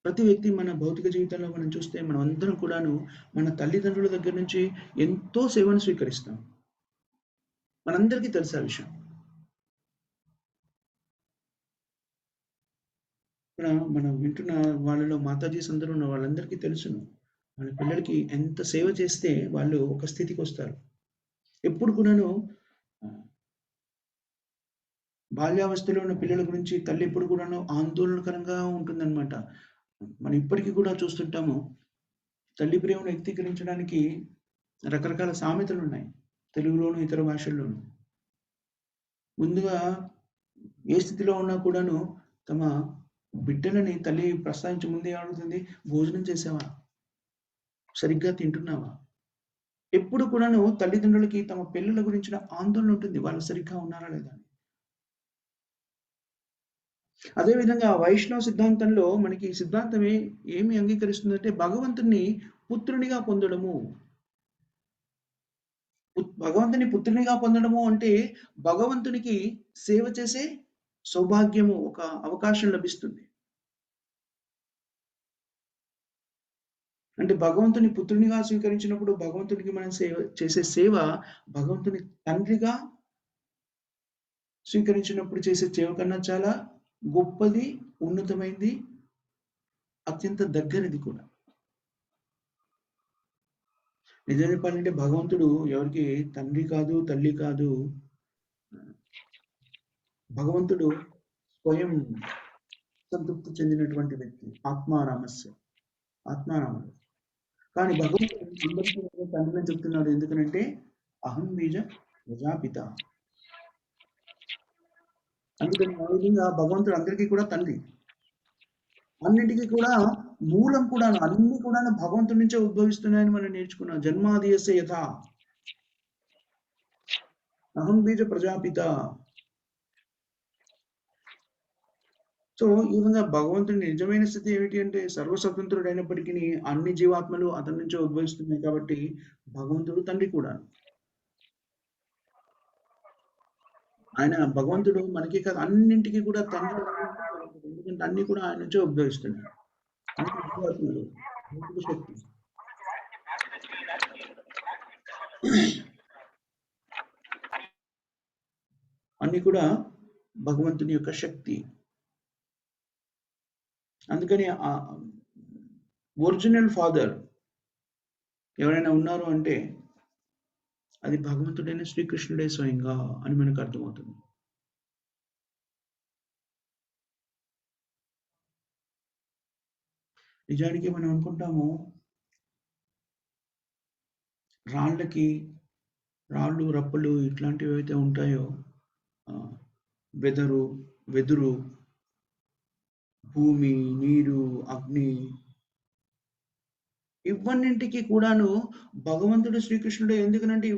ప్రతి వ్యక్తి మన భౌతిక జీవితంలో మనం చూస్తే మనమందరం కూడాను మన తల్లిదండ్రుల దగ్గర నుంచి ఎంతో సేవను స్వీకరిస్తాం. మనందరికీ తెలుసు ఆ విషయం. ఇక్కడ మనం వింటున్న వాళ్ళలో మాతాజీస్ అందరూ ఉన్న వాళ్ళందరికీ తెలుసును. వాళ్ళ పిల్లలకి ఎంత సేవ చేస్తే వాళ్ళు ఒక స్థితికొస్తారు. ఎప్పుడు కూడాను ఆహ్, బాల్యావస్థలో ఉన్న పిల్లల గురించి తల్లి ఎప్పుడు కూడాను ఆందోళనకరంగా ఉంటుందన్నమాట. మనం ఇప్పటికి కూడా చూస్తుంటాము. తల్లి ప్రేమను వ్యక్తీకరించడానికి రకరకాల సామెతలున్నాయి. తెలుగులోను, ఇతర భాషల్లోను. ముందుగా ఏ స్థితిలో ఉన్నా కూడాను తమ బిడ్డలని తల్లి ప్రస్తావించే ముందే అడుగుతుంది, "భోజనం చేశావా? సరిగ్గా తింటున్నావా?" ఎప్పుడు కూడాను తల్లిదండ్రులకి తమ పిల్లల గురించిన ఆందోళన ఉంటుంది. వాళ్ళు సరిగ్గా ఉన్నారా లేదా అని. అదే విధంగా వైష్ణవ సిద్ధాంతంలో మనకి ఈ సిద్ధాంతం ఏమి అంగీకరిస్తుందంటే భగవంతుడిని పుత్రునిగా పొందడము. భగవంతుని పుత్రునిగా పొందడము అంటే భగవంతునికి సేవ చేసే సౌభాగ్యము, ఒక అవకాశం లభిస్తుంది. అంటే భగవంతుని పుత్రునిగా స్వీకరించినప్పుడు భగవంతునికి మనం చేసే సేవ భగవంతుని తండ్రిగా స్వీకరించినప్పుడు చేసే సేవ కన్నా చాలా గొప్పది, ఉన్నతమైంది, అత్యంత దగ్గరది కూడా. నిజం చెప్పాలంటే భగవంతుడు ఎవరికి తండ్రి కాదు, తల్లి కాదు. భగవంతుడు స్వయం సంతృప్తి చెందినటువంటి వ్యక్తి. ఆత్మారాముడు. కానీ భగవంతుడు అందరికీ తండ్రి అని చెప్తున్నాడు. ఎందుకనంటే అహం బీజ ప్రజాపిత. అందుకని ఆ విధంగా భగవంతుడు అందరికీ కూడా తండ్రి. అన్నిటికీ కూడా మూలం కూడాను, అన్ని కూడాను భగవంతుడి నుంచే ఉద్భవిస్తున్నాయని మనం నేర్చుకున్నాం. జన్మాదియస్య యథా అహం బీజ ప్రజాపిత. సో ఈ విధంగా భగవంతుడి నిజమైన స్థితి ఏమిటి అంటే సర్వస్వతంత్రుడు అయినప్పటికీ అన్ని జీవాత్మలు అతని నుంచే ఉద్భవిస్తున్నాయి కాబట్టి భగవంతుడు తండ్రి కూడా. ఆయన భగవంతుడు మనకి కాదు అన్నింటికి కూడా తండ్రి. ఎందుకంటే అన్ని కూడా ఆయన నుంచే ఉద్భవిస్తున్నాయి. జీవాత్మలు భౌతిక శక్తి. అన్ని కూడా భగవంతుని యొక్క శక్తి. అందుకని ఆ ఒరిజినల్ ఫాదర్ ఎవరైనా ఉన్నారు అంటే అది భగవంతుడైన శ్రీకృష్ణుడే స్వయంగా అని మనకు అర్థమవుతుంది. నిజానికి మనం అనుకుంటాము రాళ్ళు రప్పలు ఇట్లాంటివి ఏవైతే ఉంటాయో, వెదురు, భూమి, నీరు, అగ్ని, ఇవన్నింటికి కూడాను భగవంతుడు శ్రీకృష్ణుడే. ఎందుకనంటే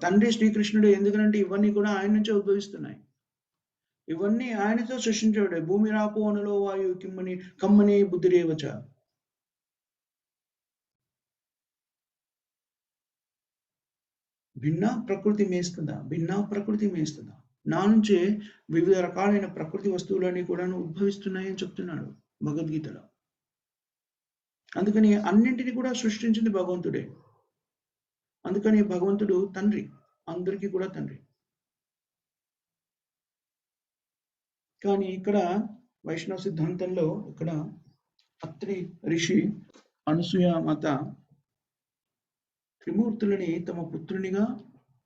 తండ్రి శ్రీకృష్ణుడే. ఎందుకనంటే ఇవన్నీ కూడా ఆయన నుంచే ఉద్భవిస్తున్నాయి. ఇవన్నీ ఆయనతో సృష్టించాడు. భూమి రాపు అనులో వాయు కమ్మని బుద్ధిరేవచ. భిన్న ప్రకృతి మేస్తుందా. నా నుంచే వివిధ రకాలైన ప్రకృతి వస్తువులన్నీ కూడా ఉద్భవిస్తున్నాయని చెప్తున్నాడు భగవద్గీతలో. అందుకని అన్నింటినీ కూడా సృష్టించింది భగవంతుడే. అందుకని భగవంతుడు తండ్రి, అందరికీ కూడా తండ్రి. కానీ ఇక్కడ వైష్ణవ సిద్ధాంతంలో ఇక్కడ అత్రి ఋషి అనసూయ మాత త్రిమూర్తులని తమ పుత్రునిగా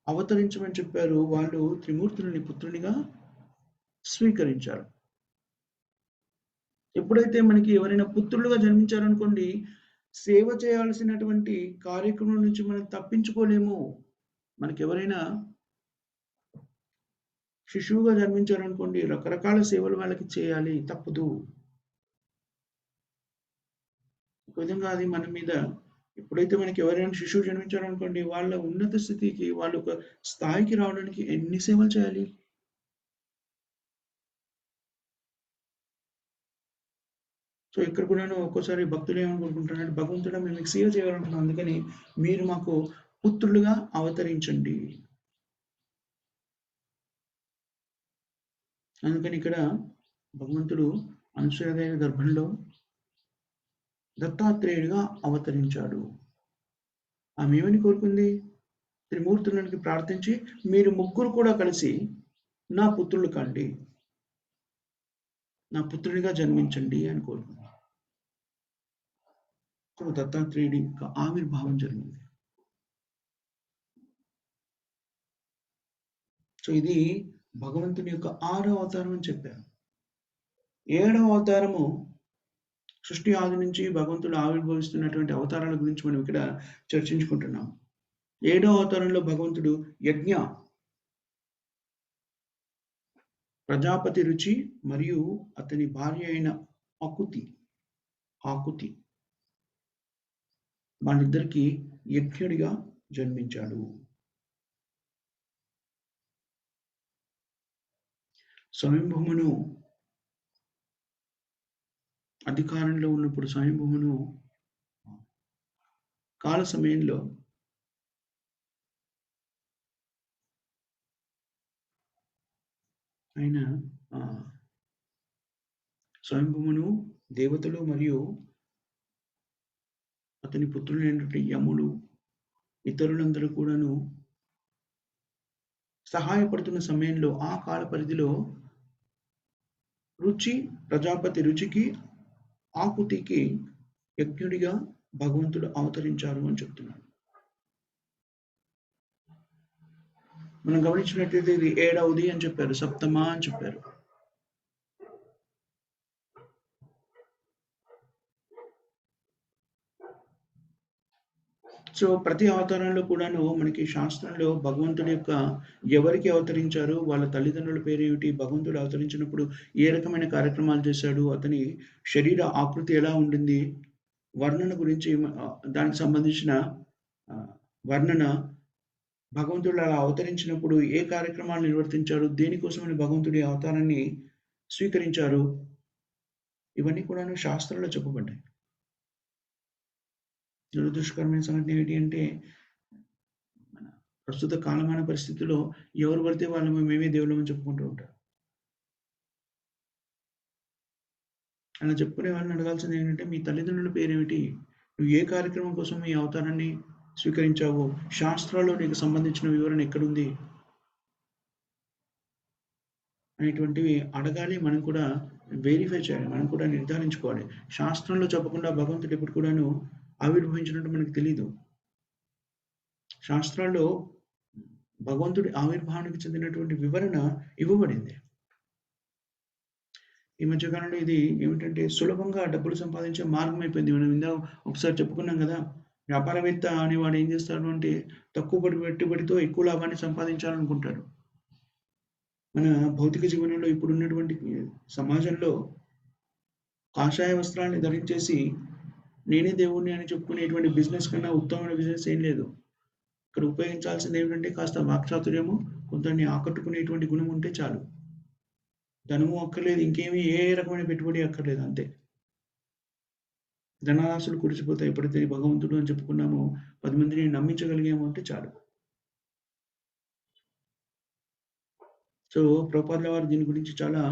అవతరించమని చెప్పారు. వాళ్ళు త్రిమూర్తులని పుత్రునిగా స్వీకరించారు. ఎప్పుడైతే మనకి ఎవరైనా పుత్రులుగా జన్మించారనుకోండి, సేవ చేయాల్సినటువంటి కార్యక్రమం నుంచి మనం తప్పించుకోలేము. మనకి ఎవరైనా శిశువుగా జన్మించారనుకోండి, రకరకాల సేవలు వాళ్ళకి చేయాలి, తప్పదు. ఒక విధంగా అది మన మీద, ఎప్పుడైతే మనకి ఎవరైనా శిశువు జన్మించారనుకోండి, వాళ్ళ ఉన్నత స్థితికి, వాళ్ళ ఒక స్థాయికి రావడానికి ఎన్ని సేవలు చేయాలి. సో ఇక్కడ కూడాను ఒక్కోసారి భక్తులు ఏమనుకుంటున్నారంటే, భగవంతుడా మేము మీకు సేవ చేయాలనుకుంటున్నాం, అందుకని మీరు మాకు పుత్రులుగా అవతరించండి. అందుకని ఇక్కడ భగవంతుడు అనసూయదేవి గర్భంలో దత్తాత్రేయుడిగా అవతరించాడు. ఆమె ఏమని కోరుకుంది? త్రిమూర్తులకి ప్రార్థించి మీరు ముగ్గురు కూడా కలిసి నా పుత్రులు కండి, నా పుత్రుడిగా జన్మించండి అని కోరుకుంది. సో దత్తాత్రేయుడి యొక్క ఆవిర్భావం జరిగింది. సో ఇది భగవంతుని యొక్క 6వ అవతారం అని చెప్పారు. 7వ అవతారము సృష్టి ఆది నుంచి భగవంతుడు ఆవిర్భవిస్తున్నటువంటి అవతారాల గురించి మనం ఇక్కడ చర్చించుకుంటున్నాం. 7వ అవతారంలో భగవంతుడు యజ్ఞ, ప్రజాపతి రుచి మరియు అతని భార్య అయిన ఆకుతి వాళ్ళిద్దరికి యజ్ఞుడిగా జన్మించాడు. స్వయంభూమును అధికారంలో ఉన్నప్పుడు స్వయంభూమును కాల సమయంలో ఆయన స్వయంభూమును దేవతలు మరియు అతని పుత్రులైనటువంటి యములు ఇతరులందరూ కూడాను సహాయపడుతున్న సమయంలో ఆ కాల పరిధిలో రుచి ప్రజాపతి రుచికి ఆకుతికి యజ్ఞుడిగా భగవంతుడు అవతరించారు అని చెప్తున్నాడు. మనం గమనించినట్లయితే ఇది 7వది అని చెప్పారు, సప్తమ అని చెప్పారు. సో ప్రతి అవతారంలో కూడాను మనకి శాస్త్రంలో భగవంతుడి యొక్క ఎవరికి అవతరించారు, వాళ్ళ తల్లిదండ్రుల పేరు ఏమిటి, భగవంతుడు అవతరించినప్పుడు ఏ రకమైన కార్యక్రమాలు చేశాడు, అతని శరీర ఆకృతి ఎలా ఉండింది, వర్ణన గురించి దానికి సంబంధించిన వర్ణన, భగవంతుడు అలా అవతరించినప్పుడు ఏ కార్యక్రమాలు నిర్వర్తించారు, దేనికోసమని భగవంతుడి అవతారాన్ని స్వీకరించారు, ఇవన్నీ కూడాను శాస్త్రంలో చెప్పబడ్డాయి. దురదృష్టకరమైన సంఘటన ఏంటి అంటే మన ప్రస్తుత కాలమాన పరిస్థితిలో ఎవరు పడితే వాళ్ళు మేమే దేవుళ్ళమని చెప్పుకుంటూ ఉంటారు. అలా చెప్పుకునే వాళ్ళని అడగాల్సింది ఏంటంటే మీ తల్లిదండ్రుల పేరేమిటి, నువ్వు ఏ కార్యక్రమం కోసం ఈ అవతారాన్ని స్వీకరించావు, శాస్త్రాల్లో నీకు సంబంధించిన వివరణ ఎక్కడుంది అనేటువంటివి అడగాలి. మనం కూడా వెరిఫై చేయాలి, మనం కూడా నిర్ధారించుకోవాలి. శాస్త్రంలో చెప్పకుండా భగవంతుడు ఎప్పుడు కూడాను ఆవిర్భవించినట్టు మనకు తెలీదు. శాస్త్రాల్లో భగవంతుడి ఆవిర్భావానికి చెందినటువంటి వివరణ ఇవ్వబడింది. ఈ మధ్య కాలంలో ఇది ఏమిటంటే సులభంగా డబ్బులు సంపాదించే మార్గం అయిపోయింది. మనం ఇందాక ఒకసారి చెప్పుకున్నాం కదా! వ్యాపారవేత్త అనేవాడు ఏం చేస్తాడు అంటే తక్కువ పెట్టుబడితో ఎక్కువ లాభాన్ని సంపాదించాలనుకుంటాడు. మన భౌతిక జీవనంలో ఇప్పుడున్నటువంటి సమాజంలో కాషాయ వస్త్రాల్ని ధరించేసి నేనే దేవుడిని అని చెప్పుకునేటువంటి బిజినెస్ కన్నా ఉత్తమమైన బిజినెస్ ఏం లేదు. ఇక్కడ ఉపయోగించాల్సింది ఏమిటంటే కాస్త వాక్చాతుర్యము, కొందరిని ఆకట్టుకునేటువంటి గుణం ఉంటే చాలు. ధనము అక్కర్లేదు, ఇంకేమి ఏ రకమైన పెట్టుబడి అక్కర్లేదు, అంతే. ధనరాశులు కురిసిపోతాయి. ఎప్పుడైతే భగవంతుడు అని చెప్పుకున్నామో 10 మందిని నమ్మించగలిగాము అంటే చాలు. సో ప్రభుపాదుల వారు దీని గురించి చాలా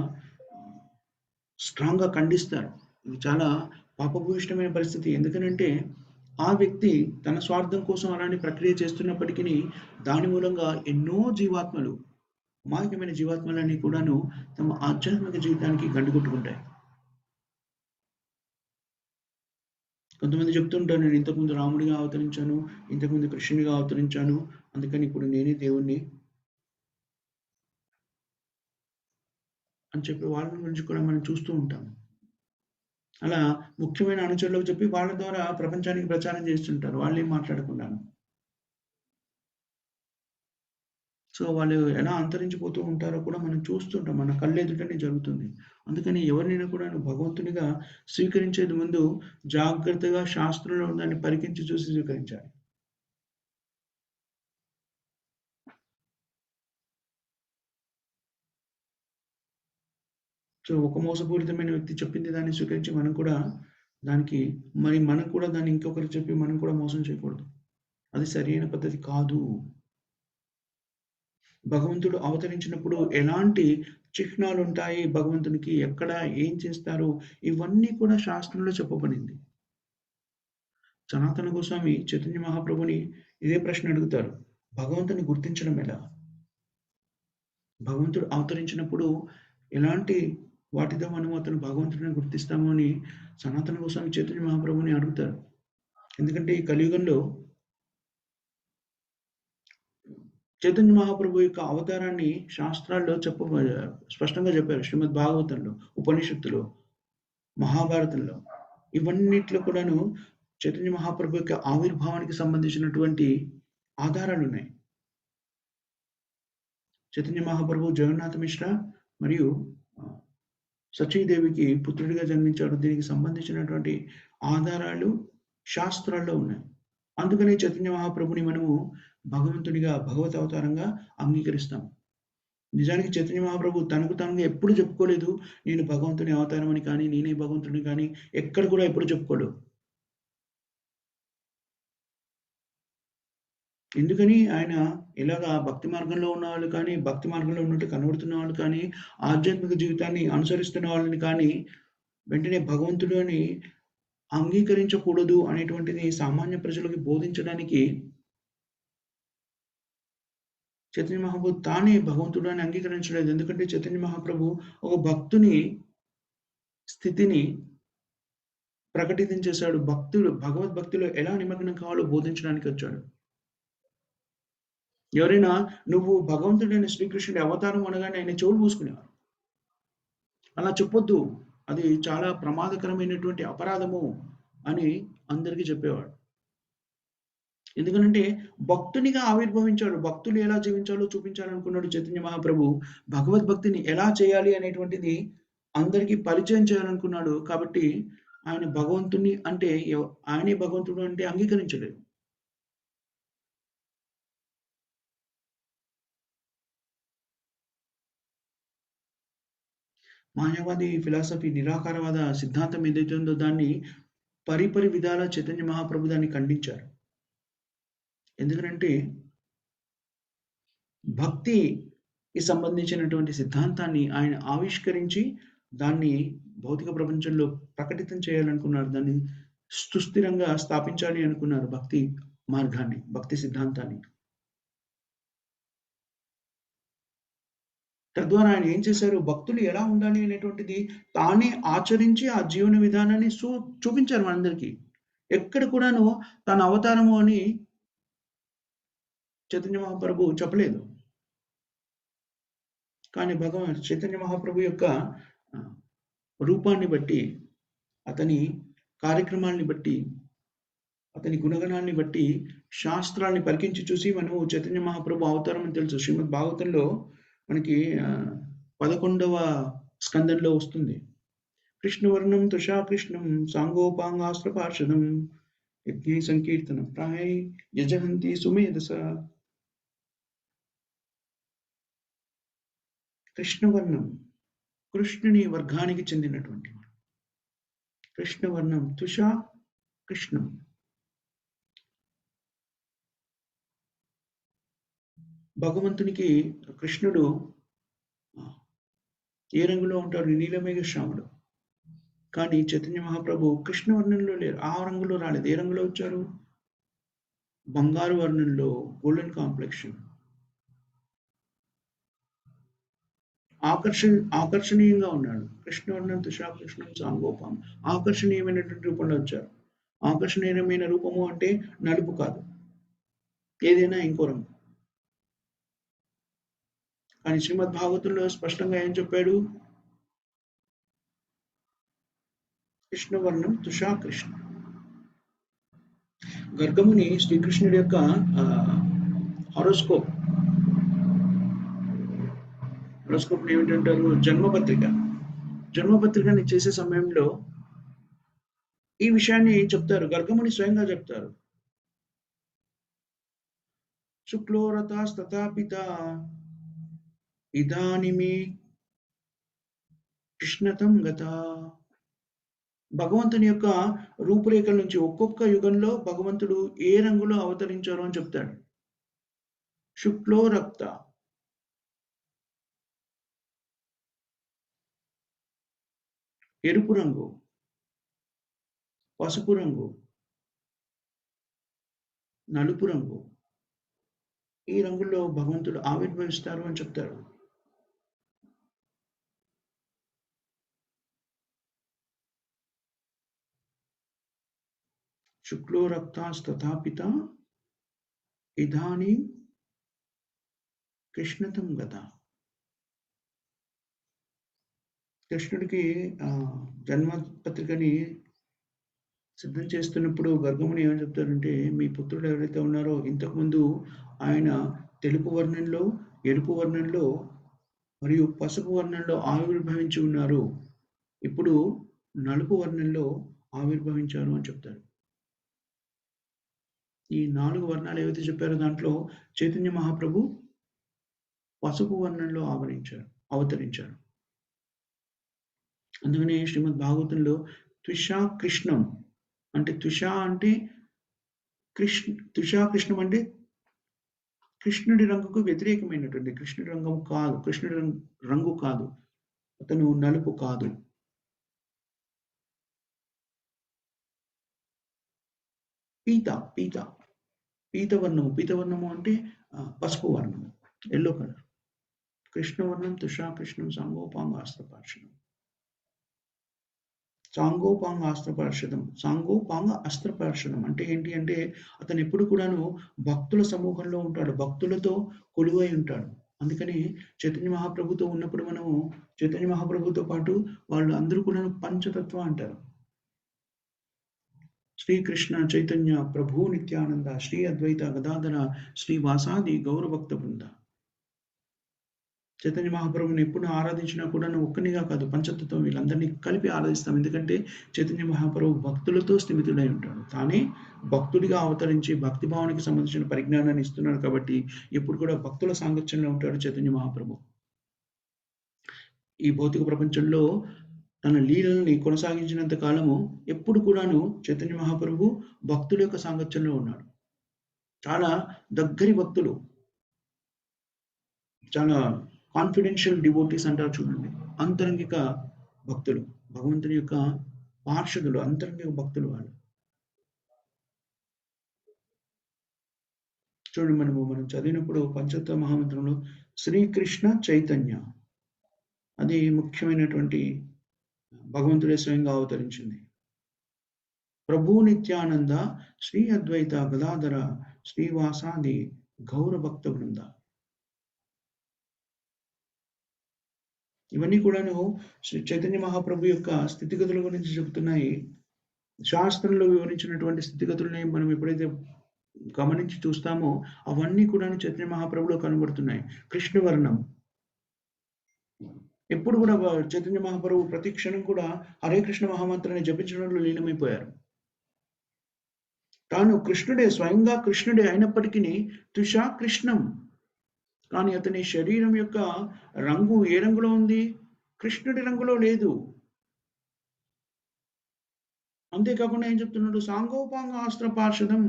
స్ట్రాంగ్‌గా ఖండిస్తారు. ఇది చాలా పాపభూయిష్టమైన పరిస్థితి. ఎందుకనంటే ఆ వ్యక్తి తన స్వార్థం కోసం అలాంటి ప్రక్రియ చేస్తున్నప్పటికిని దాని మూలంగా ఎన్నో జీవాత్మలు, అమాయకమైన జీవాత్మలన్నీ కూడాను తమ ఆధ్యాత్మిక జీవితానికి గండికొట్టుకుంటాయి. కొంతమంది చెప్తుంటారు, నేను ఇంతకుముందు రాముడిగా అవతరించాను, ఇంతకుముందు కృష్ణుడిగా అవతరించాను, అందుకని ఇప్పుడు నేనే దేవుడిని అని చెప్పి వాళ్ళ గురించి కూడా మనం చూస్తూ ఉంటాం. అలా ముఖ్యమైన అనుచరులకు చెప్పి వాళ్ళ ద్వారా ప్రపంచానికి ప్రచారం చేస్తుంటారు, వాళ్ళేం మాట్లాడకుండాను. సో వాళ్ళు ఎలా అంతరించిపోతూ ఉంటారో కూడా మనం చూస్తుంటాం. మన కళ్ళెదుటనే జరుగుతుంది. అందుకని ఎవరినైనా కూడా భగవంతునిగా స్వీకరించేది ముందు జాగ్రత్తగా శాస్త్రంలో దాన్ని పరికించి చూసి స్వీకరించాలి. సో ఒక మోసపూరితమైన వ్యక్తి చెప్పింది దాన్ని స్వీకరించి మనం కూడా దానికి మనం కూడా దాన్ని ఇంకొకరికి చెప్పి మనం కూడా మోసం చేయకూడదు. అది సరైన పద్ధతి కాదు. భగవంతుడు అవతరించినప్పుడు ఎలాంటి చిహ్నాలుంటాయి భగవంతునికి, ఎక్కడ ఏం చేస్తారు, ఇవన్నీ కూడా శాస్త్రంలో చెప్పబడింది. సనాతన గోస్వామి చైతన్య మహాప్రభుని ఇదే ప్రశ్న అడుగుతారు. భగవంతుని గుర్తించడం ఎలా? భగవంతుడు అవతరించినప్పుడు ఎలాంటి వాటితో మనము అతను భగవంతుడిని గుర్తిస్తాము అని సనాతన గోస్వామి చైతన్య మహాప్రభుని అడుగుతారు. ఎందుకంటే ఈ కలియుగంలో చైతన్య మహాప్రభు యొక్క అవతారాన్ని శాస్త్రాల్లో స్పష్టంగా చెప్పారు. శ్రీమద్ భాగవతంలో, ఉపనిషత్తులో, మహాభారతంలో, ఇవన్నిట్లో కూడాను చైతన్య మహాప్రభు యొక్క ఆవిర్భావానికి సంబంధించినటువంటి ఆధారాలున్నాయి. చైతన్య మహాప్రభు జగన్నాథ మిశ్ర మరియు సచీదేవికి పుత్రుడిగా జన్మించాడు. దీనికి సంబంధించినటువంటి ఆధారాలు శాస్త్రాల్లో ఉన్నాయి. అందుకని చైతన్య మహాప్రభుని మనము భగవంతుడిగా, భగవత్ అవతారంగా అంగీకరిస్తాం. నిజానికి చైతన్య మహాప్రభు తనకు తానుగా ఎప్పుడు చెప్పుకోలేదు, నేను భగవంతుని అవతారం అని కానీ, నేనే భగవంతుడిని కానీ ఎక్కడ కూడా ఎప్పుడు చెప్పుకోడు. ఎందుకని ఆయన ఇలాగా భక్తి మార్గంలో ఉన్నవాళ్ళు కానీ, భక్తి మార్గంలో ఉన్నట్టు కనబడుతున్న వాళ్ళు కానీ, ఆధ్యాత్మిక జీవితాన్ని అనుసరిస్తున్న వాళ్ళని కానీ వెంటనే భగవంతుడు అని అంగీకరించకూడదు అనేటువంటిది సామాన్య ప్రజలకి బోధించడానికి చైతన్య మహాప్రభు తానే భగవంతుడు అని అంగీకరించలేదు. ఎందుకంటే చైతన్య మహాప్రభు ఒక భక్తుని స్థితిని ప్రకటించేశాడు. భగవద్భక్తిలో ఎలా నిమగ్నం కావాలో బోధించడానికి వచ్చాడు. ఎవరైనా నువ్వు భగవంతుడైన శ్రీకృష్ణుడి అవతారం అనగానే ఆయన చెవులు మూసుకునేవారు. అలా చెప్పొద్దు. అది చాలా ప్రమాదకరమైనటువంటి అపరాధము అని అందరికి చెప్పేవాడు. ఎందుకనంటే భక్తునిగా ఆవిర్భవించాడు. భక్తులు ఎలా జీవించాలో చూపించాలనుకున్నాడు చైతన్య మహాప్రభు. భగవద్భక్తిని ఎలా చేయాలి అనేటువంటిది అందరికీ పరిచయం చేయాలనుకున్నాడు. కాబట్టి ఆయన భగవంతుడిని అంటే ఆయనే భగవంతుడు అంటే అంగీకరించలేదు. మాయావాది ఫిలాసఫీ నిరాకారవాద సిద్ధాంతం ఏదైతే ఉందో దాన్ని పరిపరి విధాల చైతన్య మహాప్రభు దాన్ని ఖండించారు. ఎందుకనంటే భక్తికి సంబంధించినటువంటి సిద్ధాంతాన్ని ఆయన ఆవిష్కరించి దాన్ని భౌతిక ప్రపంచంలో ప్రకటితం చేయాలనుకున్నారు. దాన్ని సుస్థిరంగా స్థాపించాలి అనుకున్నారు భక్తి మార్గాన్ని, భక్తి సిద్ధాంతాన్ని. తద్వారా ఆయన ఏం చేశారు? భక్తులు ఎలా ఉండాలి అనేటువంటిది తానే ఆచరించి ఆ జీవన విధానాన్ని చూపించారు మనందరికీ. ఎక్కడ కూడాను తన అవతారము అని చైతన్య మహాప్రభు చెప్పలేదు. కానీ చైతన్య మహాప్రభు యొక్క రూపాన్ని బట్టి, అతని కార్యక్రమాల్ని బట్టి, అతని గుణగణాన్ని బట్టి శాస్త్రాల్ని పరికించి చూసి మనము చైతన్య మహాప్రభు అవతారం అని తెలుసు. శ్రీమద్ భాగవతంలో మనకి 11వ స్కందంలో వస్తుంది. కృష్ణవర్ణం తుషాకృష్ణం సాంగోపాంగాస్త్ర పార్షదం యజ్ఞై సంకీర్తనం ప్రాయై యజహంతి సుమేధస. కృష్ణవర్ణం కృష్ణుని వర్గానికి చెందినటువంటి వాడు. కృష్ణవర్ణం తుషా కృష్ణం. భగవంతునికి కృష్ణుడు ఏ రంగులో ఉంటాడు? నీలమేఘ శ్యాముడు. కానీ చైతన్య మహాప్రభు కృష్ణవర్ణంలో లేరు. ఆ రంగులో రాలేదు. ఏ రంగులో వచ్చారు? బంగారు వర్ణంలో, గోల్డెన్ కాంప్లెక్షన్. ఆకర్షణీయంగా ఉన్నాడు. కృష్ణవర్ణం తుషాకృష్ణం సాంగోపాం. ఆకర్షణీయమైనటువంటి రూపంలో వచ్చారు. ఆకర్షణీయమైన రూపము అంటే నలుపు కాదు, ఏదైనా ఇంకో రంగు. కానీ శ్రీమద్ భాగవతంలో స్పష్టంగా ఏం చెప్పాడు? కృష్ణవర్ణం తుషాకృష్ణం. గర్గముని శ్రీకృష్ణుడి యొక్క హారోస్కోప్ ఏమిటంటారు? జన్మపత్రికని చేసే సమయంలో ఈ విషయాన్ని చెప్తారు. గర్గముని స్వయంగా చెప్తారు. శుక్లోరతాస్తథాపిత ఇదానిమి కృష్ణతం గత. భగవంతుని యొక్క రూపురేఖల నుంచి ఒక్కొక్క యుగంలో భగవంతుడు ఏ రంగులో అవతరించారో అని చెప్తాడు. శుక్లో రక్త, ఎరుపు రంగు, పసుపు రంగు, నలుపు రంగు, ఈ రంగుల్లో భగవంతుడు ఆవిర్భవిస్తారు అని చెప్తారు. శుక్లో రక్తాస్తథాపిత ఇదానీ కృష్ణతం గత. కృష్ణుడికి జన్మ పత్రికని సిద్ధం చేస్తున్నప్పుడు గర్గముని ఏమని చెప్తారంటే, మీ పుత్రుడు ఎవరైతే ఉన్నారో ఇంతకుముందు ఆయన తెలుపు వర్ణంలో, ఎరుపు వర్ణంలో మరియు పసుపు వర్ణంలో ఆవిర్భవించి ఉన్నారు. ఇప్పుడు నలుపు వర్ణంలో ఆవిర్భవించారు అని చెప్తారు. ఈ 4 వర్ణాలు ఏవైతే చెప్పారో దాంట్లో చైతన్య మహాప్రభు పసుపు వర్ణంలో అవతరించారు. అందుకనే శ్రీమద్ భాగవతంలో తుషా కృష్ణం అంటే తుషా కృష్ణం అంటే కృష్ణుడి రంగుకు వ్యతిరేకమైనటువంటి, కృష్ణుడి రంగు కాదు, అతను నలుపు కాదు. పీతవర్ణము అంటే పసుపు వర్ణము, ఎల్లో కలర్. కృష్ణవర్ణం తుషాకృష్ణం సాంగోపాంగాస్త్ర పార్షదం. సాంగోపాంగ అస్త్ర పార్షదం అంటే ఏంటి అంటే అతను ఎప్పుడు కూడాను భక్తుల సమూహంలో ఉంటాడు. భక్తులతో కొలువై ఉంటాడు. అందుకని చైతన్య మహాప్రభుతో ఉన్నప్పుడు మనము చైతన్య మహాప్రభుతో పాటు వాళ్ళు అందరూ కూడాను పంచతత్వ అంటారు. శ్రీకృష్ణ చైతన్య ప్రభు నిత్యానంద శ్రీ అద్వైత గదాధర శ్రీ వాసాది గౌరభక్త బృంద. చైతన్య మహాప్రభుని ఎప్పుడు ఆరాధించినా కూడాను ఒక్కనిగా కాదు పంచతత్వం వీళ్ళందరినీ కలిపి ఆరాధిస్తాం. ఎందుకంటే చైతన్య మహాప్రభు భక్తులతో స్థిమితుడై ఉంటాడు. తానే భక్తుడిగా అవతరించి భక్తి భావానికి సంబంధించిన పరిజ్ఞానాన్ని ఇస్తున్నాడు కాబట్టి ఎప్పుడు కూడా భక్తుల సాంగత్యంలో ఉంటాడు చైతన్య మహాప్రభు. ఈ భౌతిక ప్రపంచంలో తన లీలల్ని కొనసాగించినంత కాలము ఎప్పుడు కూడాను చైతన్య మహాప్రభు భక్తుల యొక్క సాంగత్యంలో ఉన్నాడు. చాలా దగ్గరి భక్తులు, చాలా కాన్ఫిడెన్షియల్ డివోటీస్ అంటారు చూడండి. అంతరంగిక భక్తులు, భగవంతుని యొక్క పార్షదులు, అంతరంగిక భక్తులు వాళ్ళు. చూడండి మనం చదివినప్పుడు పంచతత్వ మహామంత్రంలో శ్రీకృష్ణ చైతన్య అది ముఖ్యమైనటువంటి భగవంతుడే స్వయంగా అవతరించింది. ప్రభు నిత్యానంద శ్రీ అద్వైత గదాధర శ్రీవాసాది గౌర భక్త బృంద. ఇవన్నీ కూడాను చైతన్య మహాప్రభు యొక్క స్థితిగతుల గురించి చెబుతున్నాయి. శాస్త్రంలో వివరించినటువంటి స్థితిగతుల్ని మనం ఎప్పుడైతే గమనించి చూస్తామో అవన్నీ కూడా చైతన్య మహాప్రభులో కనబడుతున్నాయి. కృష్ణవర్ణం ఎప్పుడు కూడా చైతన్య మహాప్రభు ప్రతి క్షణం కూడా హరే కృష్ణ మహామంత్రాన్ని జపించడంలో లీనమైపోయారు. తాను కృష్ణుడే, స్వయంగా కృష్ణుడే అయినప్పటికీ తుషా కృష్ణం, కానీ అతని శరీరం యొక్క రంగు ఏ రంగులో ఉంది? కృష్ణుడి రంగులో లేదు. అంతేకాకుండా ఏం చెప్తున్నాడు? సాంగోపాంగ అస్త్ర పార్షదం,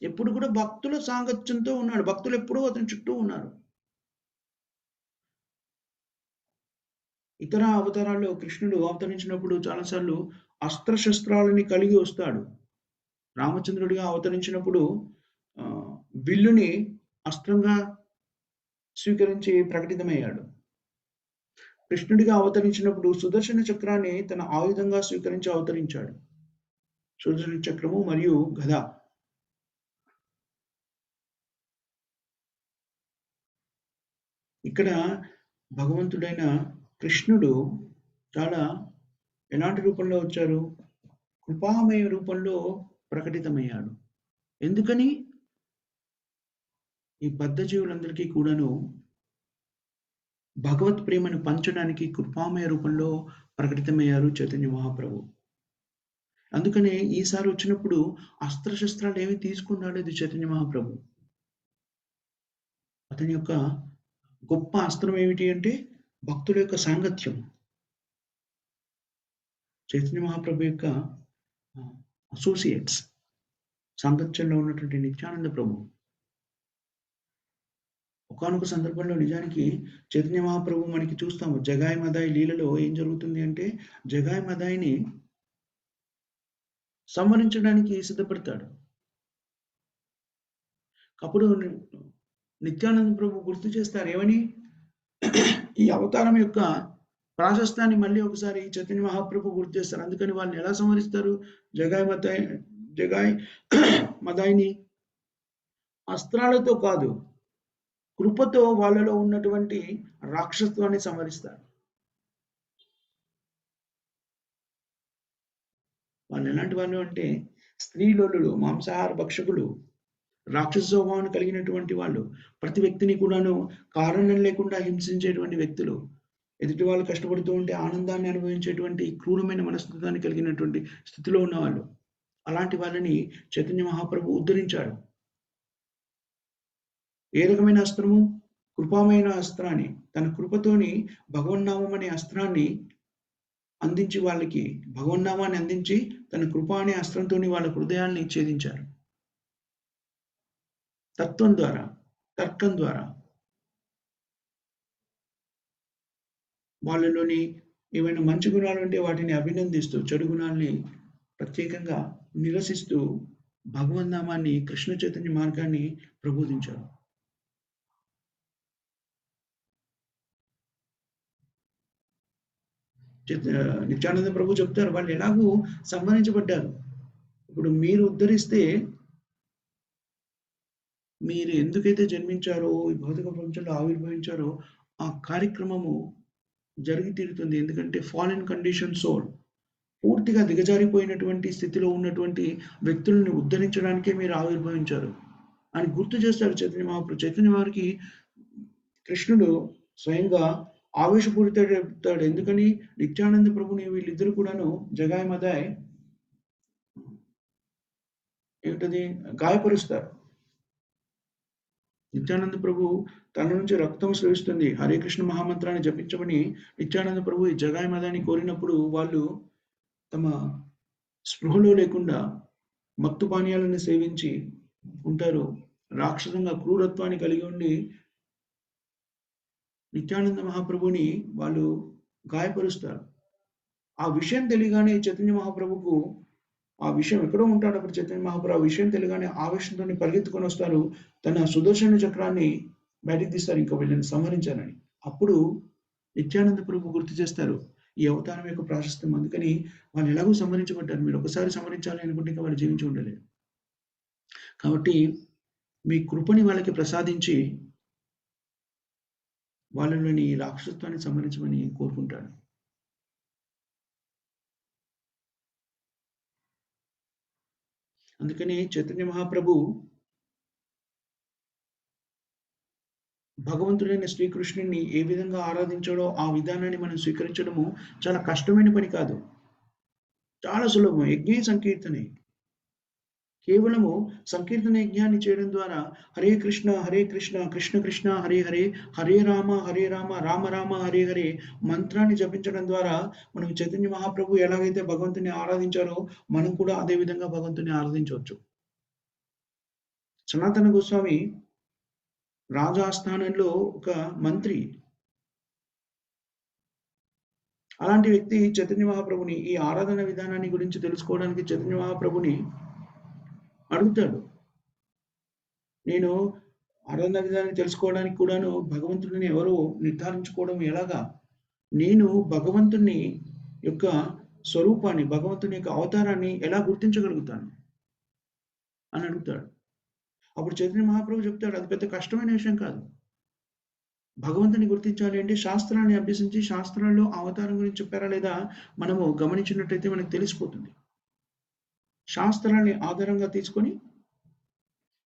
ఎప్పుడు కూడా భక్తుల సాంగత్యంతో ఉన్నాడు. భక్తులు ఎప్పుడూ అతని చుట్టూ ఉన్నారు. ఇతర అవతారాల్లో కృష్ణుడు అవతరించినప్పుడు చాలాసార్లు అస్త్రశస్త్రాలని కలిగి వస్తాడు. రామచంద్రుడిగా అవతరించినప్పుడు విల్లుని అస్త్రంగా స్వీకరించి ప్రకటితమయ్యాడు. కృష్ణుడిగా అవతరించినప్పుడు సుదర్శన చక్రాన్ని తన ఆయుధంగా స్వీకరించి అవతరించాడు. సుదర్శన చక్రము మరియు గద. ఇక్కడ భగవంతుడైన కృష్ణుడు చాలా ఎలాంటి రూపంలో వచ్చారు? కృపామయ రూపంలో ప్రకటితమయ్యాడు. ఎందుకని? ఈ బద్ధ జీవులందరికీ కూడాను భగవత్ ప్రేమను పంచడానికి కృపామయ రూపంలో ప్రకటితమయ్యారు చైతన్య మహాప్రభు. అందుకనే ఈసారి వచ్చినప్పుడు అస్త్రశస్త్రాలు ఏమి తీసుకుని రాలేదు చైతన్య మహాప్రభు. అతని యొక్క గొప్ప అస్త్రం ఏమిటి అంటే భక్తుల యొక్క సాంగత్యం. చైతన్య మహాప్రభు యొక్క అసోసియేట్స్, సాంగత్యంలో ఉన్నటువంటి నిత్యానంద ప్రభు. ఒకానొక సందర్భంలో నిజానికి చైతన్య మహాప్రభు మనకి చూస్తాము జగాయి మదాయి లీలలో ఏం జరుగుతుంది అంటే జగాయి మదాయిని సంహరించడానికి సిద్ధపడతాడు. అప్పుడు నిత్యానంద ప్రభు గుర్తు చేస్తారు ఏమని? ఈ అవతారం యొక్క ప్రాశస్త్యాన్ని మళ్ళీ ఒకసారి చైతన్య మహాప్రభు గుర్తు చేస్తారు. అందుకని వాళ్ళని ఎలా సంహరిస్తారు? జగాయి మదాయిని అస్త్రాలతో కాదు, కృపతో వాళ్ళలో ఉన్నటువంటి రాక్షసత్వాన్ని సంహరిస్తారు. వాళ్ళు ఎలాంటి వాళ్ళు అంటే స్త్రీలోలులు, మాంసాహార భక్షకులు, రాక్షస స్వభావాన్ని కలిగినటువంటి వాళ్ళు, ప్రతి వ్యక్తిని కూడాను కారణం లేకుండా హింసించేటువంటి వ్యక్తులు, ఎదుటి వాళ్ళు కష్టపడుతూ ఉంటే ఆనందాన్ని అనుభవించేటువంటి క్రూరమైన మనస్తత్వాన్ని కలిగినటువంటి స్థితిలో ఉన్నవాళ్ళు. అలాంటి వాళ్ళని చైతన్య మహాప్రభు ఉద్ధరించాడు. ఏ రకమైన అస్త్రము? కృపామైన అస్త్రాన్ని, తన కృపతోని భగవన్నామం అనే అస్త్రాన్ని అందించి వాళ్ళకి భగవన్నామాన్ని అందించి తన కృప అనే అస్త్రంతో వాళ్ళ హృదయాల్ని ఛేదించారు. తత్వం ద్వారా, తర్కం ద్వారా వాళ్ళలోని ఏమైనా మంచి గుణాలు ఉంటే వాటిని అభినందిస్తూ, చెడు గుణాల్ని ప్రత్యేకంగా నిరసిస్తూ భగవన్నామాన్ని, కృష్ణ చైతన్య మార్గాన్ని ప్రబోధించారు. నిత్యానంద ప్రభు చెప్తారు వాళ్ళు ఎలాగూ సంహరించబడ్డారు. ఇప్పుడు మీరు ఉద్ధరిస్తే మీరు ఎందుకైతే జన్మించారో, ఈ భౌతిక ప్రపంచంలో ఆవిర్భవించారో, ఆ కార్యక్రమము జరిగి తీరుతుంది. ఎందుకంటే ఫాలెన్ కండిషన్ సోల్ పూర్తిగా దిగజారిపోయినటువంటి స్థితిలో ఉన్నటువంటి వ్యక్తులను ఉద్ధరించడానికే మీరు ఆవిర్భవించారు అని గుర్తు చేస్తాడు చైతన్య మహాప్రభు. చైతన్య వారికి కృష్ణుడు స్వయంగా ఆవేశపూరితాడు. ఎందుకని నిత్యానంద ప్రభుని వీళ్ళిద్దరు కూడాను జగాయ్ మదాయ్ ఏమిటది గాయపరుస్తారు. నిత్యానంద ప్రభు తన నుంచి రక్తం స్రవిస్తుంది, హరే కృష్ణ మహామంత్రాన్ని జపించమని నిత్యానంద ప్రభు ఈ జగాయ్ మదాన్ని కోరినప్పుడు వాళ్ళు తమ స్పృహలో లేకుండా మత్తు పానీయాలను సేవించి ఉంటారు. రాక్షసంగా క్రూరత్వాన్ని కలిగి ఉండి నిత్యానంద మహాప్రభుని వాళ్ళు గాయపరుస్తారు. ఆ విషయం తెలియగానే చైతన్య మహాప్రభుకు ఆ విషయం ఎక్కడో ఉంటాడు అప్పుడు చైతన్య మహాప్రభు. ఆ విషయం తెలియగానే ఆవేశంతో పరిగెత్తుకొని వస్తారు. తన సుదర్శన చక్రాన్ని బయటికి తీస్తారు, ఇంకా వీళ్ళని సంహరించాలని. అప్పుడు నిత్యానంద ప్రభు గుర్తు చేస్తారు ఈ అవతారం యొక్క ప్రాశస్త్యం. అందుకని వాళ్ళు ఎలాగో సంహరించబడ్డారు. మీరు ఒకసారి సంహరించాలి అనుకుంటే ఇంకా వాళ్ళు జీవించి ఉండలేరు. కాబట్టి మీ కృపని వాళ్ళకి ప్రసాదించి వాళ్ళని రాక్షసత్వాన్ని సంహరించమని కోరుకుంటాడు. అందుకని చైతన్య మహాప్రభు భగవంతుడైన శ్రీకృష్ణుని ఏ విధంగా ఆరాధించాడో ఆ విధానాన్ని మనం స్వీకరించడము చాలా కష్టమైన పని కాదు, చాలా సులభం. యజ్ఞ సంకీర్తనే, కేవలము సంకీర్తన యజ్ఞాన్ని చేయడం ద్వారా హరే కృష్ణ కృష్ణ కృష్ణ హరే హరే, హరే రామ రామ రామ హరే హరే మంత్రాన్ని జపించడం ద్వారా మనకు చైతన్య మహాప్రభు ఎలాగైతే భగవంతుని ఆరాధించారో మనం కూడా అదే విధంగా భగవంతుని ఆరాధించవచ్చు. సనాతన గోస్వామి రాజాస్థానంలో ఒక మంత్రి. అలాంటి వ్యక్తి చైతన్య మహాప్రభుని ఈ ఆరాధన విధానాన్ని గురించి తెలుసుకోవడానికి చైతన్య మహాప్రభుని అడుగుతాడు. నేను ఆరాధన విధానాన్ని తెలుసుకోవడానికి కూడాను భగవంతుడిని ఎవరో నిర్ధారించుకోవడం ఎలాగా, నేను భగవంతుని యొక్క స్వరూపాన్ని, భగవంతుని యొక్క అవతారాన్ని ఎలా గుర్తించగలుగుతాను అని అడుగుతాడు. అప్పుడు చైతన్య మహాప్రభు చెప్తాడు అది పెద్ద కష్టమైన విషయం కాదు. భగవంతుని గుర్తించాలి అంటే శాస్త్రాన్ని అభ్యసించి శాస్త్రాల్లో అవతారం గురించి చెప్పారా లేదా మనము గమనించినట్టయితే మనకు తెలిసిపోతుంది. శాస్త్రాన్ని ఆధారంగా తీసుకొని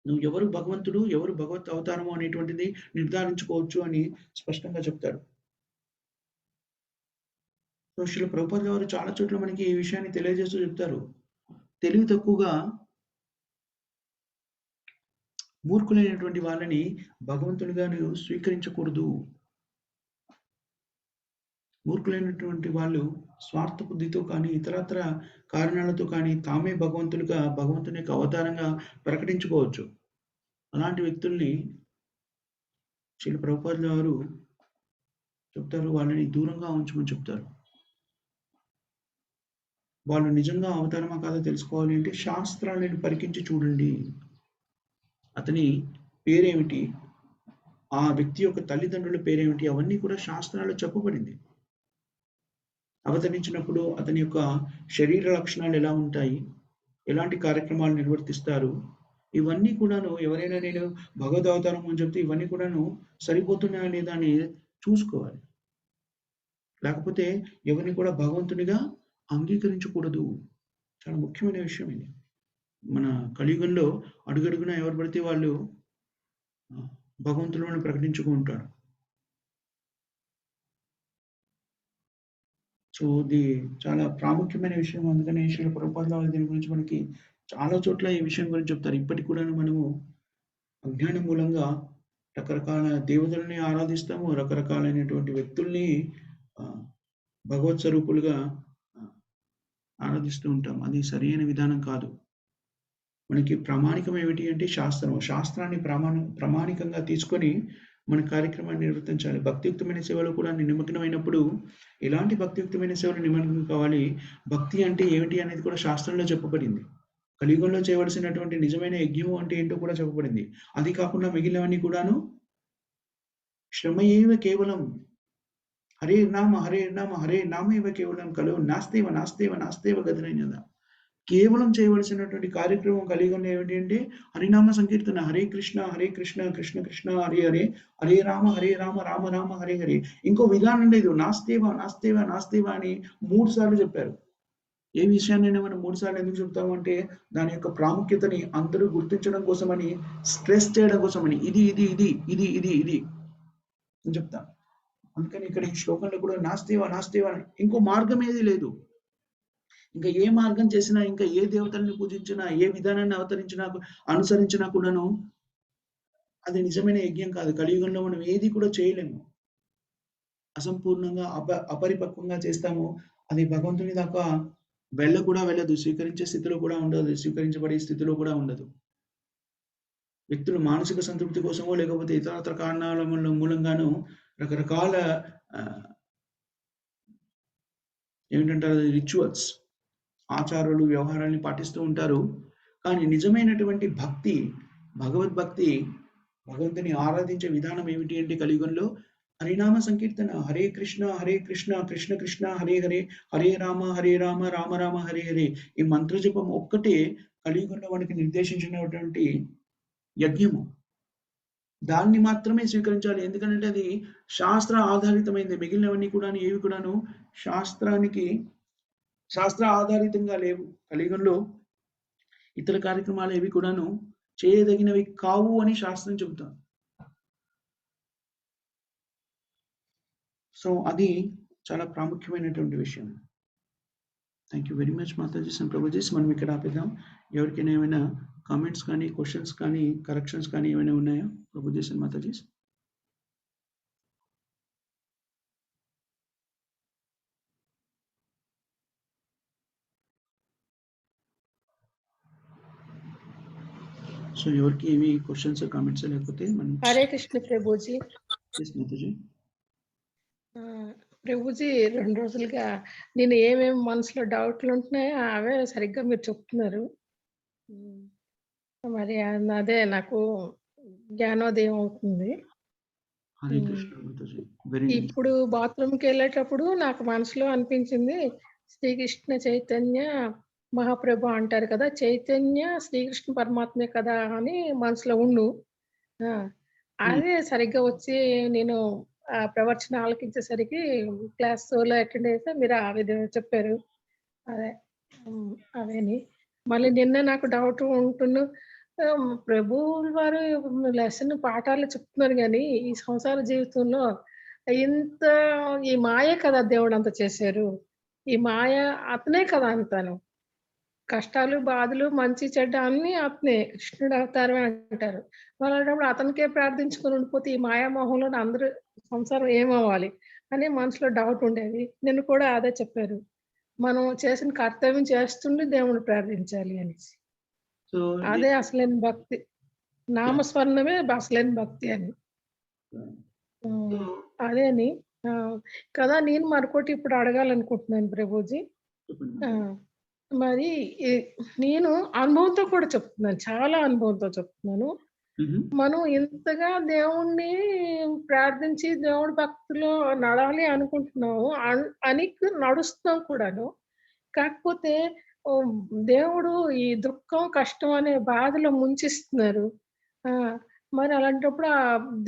నువ్వు ఎవరు భగవంతుడు, ఎవరు భగవత్ అవతారము అనేటువంటిది నిర్ధారించుకోవచ్చు అని స్పష్టంగా చెప్తాడు. శ్రీల ప్రభుపాద గారు చాలా చోట్ల మనకి ఈ విషయాన్ని తెలియజేస్తూ చెప్తారు. తెలివి తక్కువగా మూర్ఖులైనటువంటి వాళ్ళని భగవంతునిగా నువ్వు స్వీకరించకూడదు. మూర్ఖులైనటువంటి వాళ్ళు స్వార్థ బుద్ధితో కానీ ఇతరత్ర కారణాలతో కానీ తామే భగవంతులుగా, భగవంతుని యొక్క అవతారంగా ప్రకటించుకోవచ్చు. అలాంటి వ్యక్తుల్ని శ్రీల ప్రభుపాద గారు చెప్తారు, వాళ్ళని దూరంగా ఉంచమని చెప్తారు. వాళ్ళు నిజంగా అవతారమా కాదో తెలుసుకోవాలి అంటే శాస్త్రాలను పరికించి చూడండి. అతని పేరేమిటి, ఆ వ్యక్తి యొక్క తల్లిదండ్రుల పేరేమిటి, అవన్నీ కూడా శాస్త్రాల్లో చెప్పబడింది. అవతరించినప్పుడు అతని యొక్క శరీర లక్షణాలు ఎలా ఉంటాయి, ఎలాంటి కార్యక్రమాలు నిర్వర్తిస్తారు, ఇవన్నీ కూడాను ఎవరైనా నేను భగవద్ అవతారం అని చెప్తే ఇవన్నీ కూడాను సరిపోతున్నాయా లేదా అని చూసుకోవాలి. లేకపోతే ఎవరిని కూడా భగవంతునిగా అంగీకరించకూడదు. చాలా ముఖ్యమైన విషయం ఇది. మన కలియుగంలో అడుగడుగునా ఎవరు పడితే వాళ్ళు భగవంతులను ప్రకటించుకుంటారు. సో ఇది చాలా ప్రాముఖ్యమైన విషయం. అందుకని శ్రీల ప్రభుపాద దీని గురించి మనకి చాలా చోట్ల ఈ విషయం గురించి చెప్తారు. ఇప్పటికి కూడా మనము అజ్ఞానం మూలంగా రకరకాల దేవతల్ని ఆరాధిస్తాము, రకరకాలైనటువంటి వ్యక్తుల్ని భగవత్ స్వరూపులుగా ఆరాధిస్తూ ఉంటాం. అది సరైన విధానం కాదు. మనకి ప్రామాణికం ఏమిటి అంటే శాస్త్రం. శాస్త్రాన్ని ప్రామాణికంగా తీసుకొని మన కార్యక్రమాన్ని నిర్వర్తించాలి. భక్తియుక్తమైన సేవలో కూడా నిమగ్నమైనప్పుడు ఎలాంటి భక్తియుక్తమైన సేవలు నిమగ్నం కావాలి, భక్తి అంటే ఏమిటి అనేది కూడా శాస్త్రంలో చెప్పబడింది. కలియుగంలో చేయవలసినటువంటి నిజమైన యజ్ఞము అంటే ఏంటో కూడా చెప్పబడింది. అది కాకుండా మిగిలినవన్నీ కూడాను శ్రమయేవ కేవలం హరే నామ హరే నామైవ కేవలం కలు నాస్తేవ నాస్తేవ నాస్తేవ గతిరైనద. కేవలం చేయవలసినటువంటి కార్యక్రమం కలిగి ఏమిటి అంటే హరినామ సంకీర్తన. హరే కృష్ణ కృష్ణ కృష్ణ హరే హరే, హరే రామ రామ రామ హరే హరే. ఇంకో విధానం లేదు. నాస్తేవ నాస్తేవ నాస్తేవ అని 3 సార్లు చెప్పారు. ఏ విషయాన్నైనా మనం 3 సార్లు ఎందుకు చెప్తామంటే దాని యొక్క ప్రాముఖ్యతని అందరూ గుర్తించడం కోసమని, స్ట్రెస్ చేయడం కోసమని. ఇది ఇది ఇది ఇది ఇది ఇది అని చెప్తాను. అందుకని ఇక్కడ ఈ శ్లోకంలో కూడా నాస్తేవ నాస్తేవ ఇంకో మార్గం ఏది లేదు. ఇంకా ఏ మార్గం చేసినా, ఇంకా ఏ దేవతల్ని పూజించినా, ఏ విధానాన్ని అనుసరించినా కూడాను అది నిజమైన యజ్ఞం కాదు. కలియుగంలో మనం ఏది కూడా చేయలేము. అసంపూర్ణంగా అపరిపక్వంగా చేస్తాము. అది భగవంతుని దాకా వెళ్ళదు. స్వీకరించే స్థితిలో కూడా ఉండదు. స్వీకరించబడే స్థితిలో కూడా ఉండదు. వ్యక్తులు మానసిక సంతృప్తి కోసమో లేకపోతే ఇతరత్ర కారణాల మూలంగానూ రకరకాల ఏమిటంటారు రిచువల్స్, ఆచారాలు, వ్యవహారాల్ని పాటిస్తూ ఉంటారు. కానీ నిజమైనటువంటి భక్తి, భగవద్భక్తి, భగవంతుని ఆరాధించే విధానం ఏమిటి అంటే కలియుగంలో హరినామ సంకీర్తన. హరే కృష్ణ కృష్ణ కృష్ణ హరే హరే, హరే రామ రామ రామ హరే హరే. ఈ మంత్రజపం ఒక్కటే కలియుగంలో మనకి నిర్దేశించినటువంటి యజ్ఞము. దాన్ని మాత్రమే స్వీకరించాలి. ఎందుకంటే అది శాస్త్ర ఆధారితమైంది. మిగిలినవన్నీ కూడా ఏవి కూడాను శాస్త్ర ఆధారితంగా లేవు. కలియుగంలో ఇతర కార్యక్రమాలు ఏవి కూడాను చేయదగినవి కావు అని శాస్త్రం చెబుతాం. సో అది చాలా ప్రాముఖ్యమైనటువంటి విషయం. Thank you very much Matajis and prabhujis. మనం ఇక్కడ ఆపేద్దాం. ఎవరికైనా ఏమైనా కామెంట్స్ కానీ, క్వశ్చన్స్ కానీ, కరెక్షన్స్ కానీ ఏమైనా ఉన్నాయా ప్రభుజీస్ అండ్ మాతాజీస్? సో ఎవరికి ఏమి క్వశ్చన్స్ కామెంట్స్ లేకపోతే మనం హరే కృష్ణ ప్రభుజీ. మాతాజీ. ప్రభుజీ 2 రోజులుగా నేను ఏమేమి మనసులో డౌట్లు ఉంటున్నాయో అవే సరిగ్గా మీరు చెప్తున్నారు. మరి అదే నాకు జ్ఞానోదయం అవుతుంది. ఇప్పుడు బాత్రూమ్కి వెళ్ళేటప్పుడు నాకు మనసులో అనిపించింది, శ్రీకృష్ణ చైతన్య మహాప్రభు అంటారు కదా, చైతన్య శ్రీకృష్ణ పరమాత్మే కదా అని మనసులో ఉండు. అదే సరిగ్గా వచ్చి నేను ప్రవచన ఆలకించేసరికి క్లాస్లో అటెండ్ అయితే మీరు ఆ విధంగా చెప్పారు. అవేని మళ్ళీ నిన్న నాకు డౌట్ ఉంటున్నా, ప్రభు వారు లెసన్ పాఠాలు చెప్తున్నారు కానీ ఈ సంసార జీవితంలో ఇంత ఈ మాయ కదా దేవుడు అంత చేశారు. ఈ మాయ అతనే కదా అంతాను. కష్టాలు, బాధలు, మంచి చెడ్డ అన్నీ అతనే. కృష్ణుడు అవతారమే అంటారు. అలాంటప్పుడు అతనికే ప్రార్థించుకొని ఉండిపోతే ఈ మాయామోహంలో అందరూ సంసారం ఏమవ్వాలి అని మనసులో డౌట్ ఉండేది. నిన్ను కూడా అదే చెప్పారు, మనం చేసిన కర్తవ్యం చేస్తుండి దేవుని ప్రార్థించాలి అనేసి. అదే అసలైన భక్తి. నామస్మరణమే అసలైన భక్తి అని. అదేని కదా. నేను మరొకటి ఇప్పుడు అడగాలనుకుంటున్నాను ప్రభుజీ. మరి నేను అనుభవంతో కూడా చెప్తున్నాను, చాలా అనుభవంతో చెప్తున్నాను. మనం ఇంతగా దేవుణ్ణి ప్రార్థించి దేవుడి భక్తిలో నడాలి అనుకుంటున్నాము అని నడుస్తున్నాం కూడాను. కాకపోతే దేవుడు ఈ దుఃఖం, కష్టం అనే బాధలో ముంచిస్తున్నారు. మరి అలాంటప్పుడు ఆ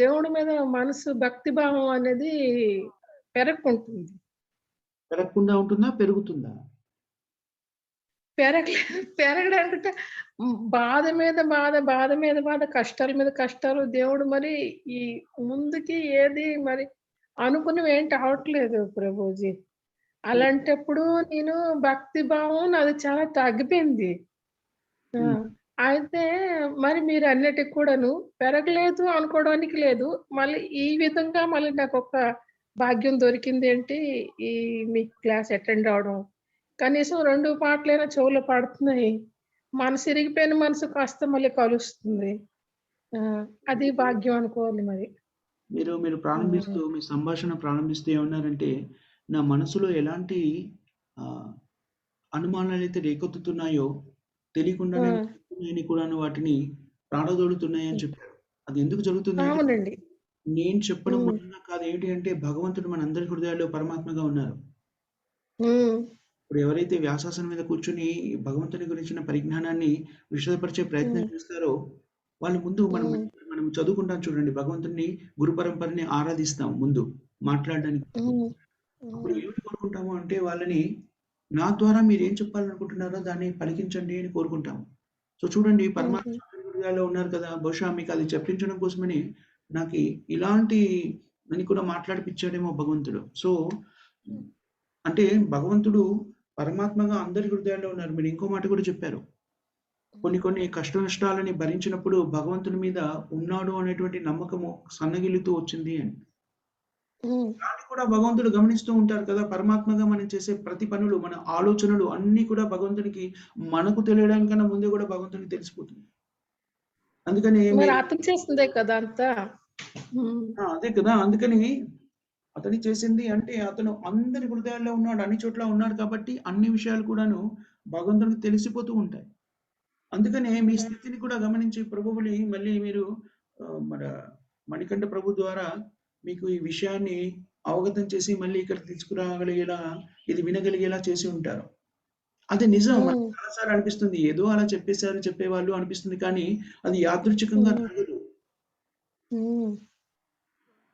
దేవుడి మీద మనసు, భక్తి భావం అనేది పెరగకుండా ఉంటుందా, పెరుగుతుందా? పెరగడంటే బాధ మీద బాధ, కష్టాల మీద కష్టాలు. దేవుడు మరి ఈ ముందుకి ఏది మరి అనుకున్నవి ఏంటి అవట్లేదు ప్రభుజీ. అలాంటప్పుడు నేను భక్తి భావం నాది చాలా తగ్గిపోయింది. అయితే మరి మీరు అన్నిటికి కూడాను పెరగలేదు అనుకోవడానికి లేదు. మళ్ళీ ఈ విధంగా మళ్ళీ నాకు ఒక భాగ్యం దొరికింది ఏంటి, ఈ మీ క్లాస్ అటెండ్ అవడం. కనీసం 2 పాటలైనా చెవులో పడుతున్నాయి. మనసు ఇరిగిపోయిన మనసు కాస్త మళ్ళీ కలుస్తుంది. అది భాగ్యం అనుకోవాలి మరి. మీరు ప్రారంభిస్తూ మీ సంభాషణ ప్రారంభిస్తూ ఏమన్నారంటే, నా మనసులో ఎలాంటి అనుమానాలైతే రేకెత్తుతున్నాయో తెలియకుండానే కూడాను వాటిని ప్రాణదోడుతున్నాయని చెప్పారు. అది ఎందుకు జరుగుతుంది? అవునండి. నేను చెప్పడం హ్మ్. మూలంగా కాదు. ఏంటి అంటే భగవంతుడు మనందరి హృదయాల్లో పరమాత్మగా ఉన్నారు. హ్మ్. ఇప్పుడు ఎవరైతే వ్యాసాసనం మీద కూర్చొని భగవంతుని గురించిన పరిజ్ఞానాన్ని విషదపరిచే ప్రయత్నం హ్మ్. చేస్తారో, వాళ్ళు ముందు హ్మ్. మనం చదువుకుంటాం చూడండి. భగవంతుడిని గురు పరంపరని ఆరాధిస్తాం ముందు మాట్లాడడానికి. హ్మ్. అప్పుడు హ్మ్. ఏమని కోరుకుంటాము అంటే వాళ్ళని నా ద్వారా మీరేం చెప్పాలనుకుంటున్నారో దాన్ని పలికించండి అని కోరుకుంటాము. సో చూడండి హుహు. పరమాత్మ అందరి హృదయాల్లో ఉన్నారు కదా! బహుశా మీకది చెప్పించడం కోసమని నాకి ఇలాంటి అని కూడా మాట్లాడిపిచ్చాడేమో భగవంతుడు. సో అంటే భగవంతుడు పరమాత్మగా అందరి హృదయాల్లో ఉన్నారు. మీరు ఇంకో మాట కూడా చెప్పారు. కొన్ని కష్ట నష్టాలని భరించినప్పుడు భగవంతుని మీద ఉన్నాడు అనేటువంటి నమ్మకము సన్నగిల్లుతూ వచ్చింది అని. హ్మ్. దాన్ని కూడా భగవంతుడు గమనిస్తూ ఉంటారు కదా! పరమాత్మగా మనం చేసే ప్రతి పనులు, మన ఆలోచనలు అన్నీ కూడా భగవంతునికి మనకు తెలియడానికన్నా ముందే కూడా భగవంతునికి తెలిసిపోతుంది. అందుకని మరి మీరు అతను చేసిందే కదా అంతా. హ్మ్. అదే కదా! అందుకని అతను చేసింది అంటే అతను అందరి హృదయాల్లో ఉన్నాడు. అన్ని చోట్ల ఉన్నాడు కాబట్టి అన్ని విషయాలు కూడాను భగవంతునికి తెలిసిపోతూ ఉంటాయి. అందుకనే మీ స్థితిని కూడా గమనించి ప్రభువుని మళ్ళీ మీరు మన మణికంఠ ప్రభు ద్వారా మీకు ఈ విషయాన్ని అవగతం చేసి మళ్ళీ ఇక్కడికి తీసుకురాగలిగేలా, ఇది వినగలిగేలా చేసి ఉంటారు. అది నిజం. మనకు హ్మ్. చాలా సార్లు అనిపిస్తుంది. ఏదో అలా చెప్పేసారు, చెప్పేవాళ్ళు అనిపిస్తుంది. కానీ అది యాదృచ్ఛికంగా హ్మ్. జరగదు. హ్మ్.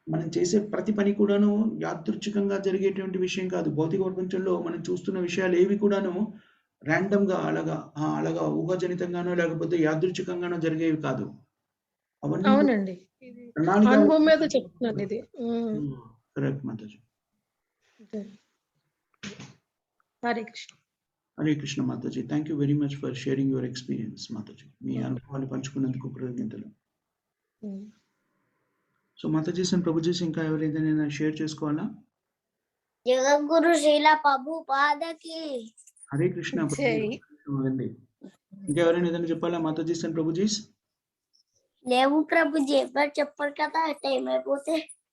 మనం చేసే ప్రతి పని కూడాను యాదృచ్ఛికంగా జరిగేటువంటి విషయం కాదు. భౌతిక ప్రపంచంలో మనం చూస్తున్న విషయాలు ఏవి కూడాను రాండమ్‌గా అలాగా ఊహాజనితంగానో లేకపోతే యాదృచ్ఛికంగానో జరిగేవి కాదు. అవన్నీ కూడా అవునండి. ఇది ప్రణాళిక అనుభవం మీద చెప్తున్నానిది. హ్మ్. హ్మ్. కరెక్ట్ మాతాజీ. అదే. హరే కృష్ణ. హరే కృష్ణ మాతాజీ. Thank you very much for sharing your experience మాతాజీ. మీ హ్మ్. అనుభవాన్ని పంచుకున్నందుకు కృతజ్ఞతలు. హ్మ్. సో మాతాజీస్ అండ్ ప్రభుజీస్ ఇంకా ఎవరైనా షేర్ చేసుకోవాలా? జగద్గురు శ్రీల ప్రభుపాద కి హరే కృష్ణ జై. ప్రభుజీ ఆగండి. ఇంకెవరైనా ఏదైనా చెప్పాలా మాతాజీస్ అండ్ ప్రభుజీస్? లేవు ప్రభుజీ ఎవరు చెప్పరు కదా టైం అయిపోతే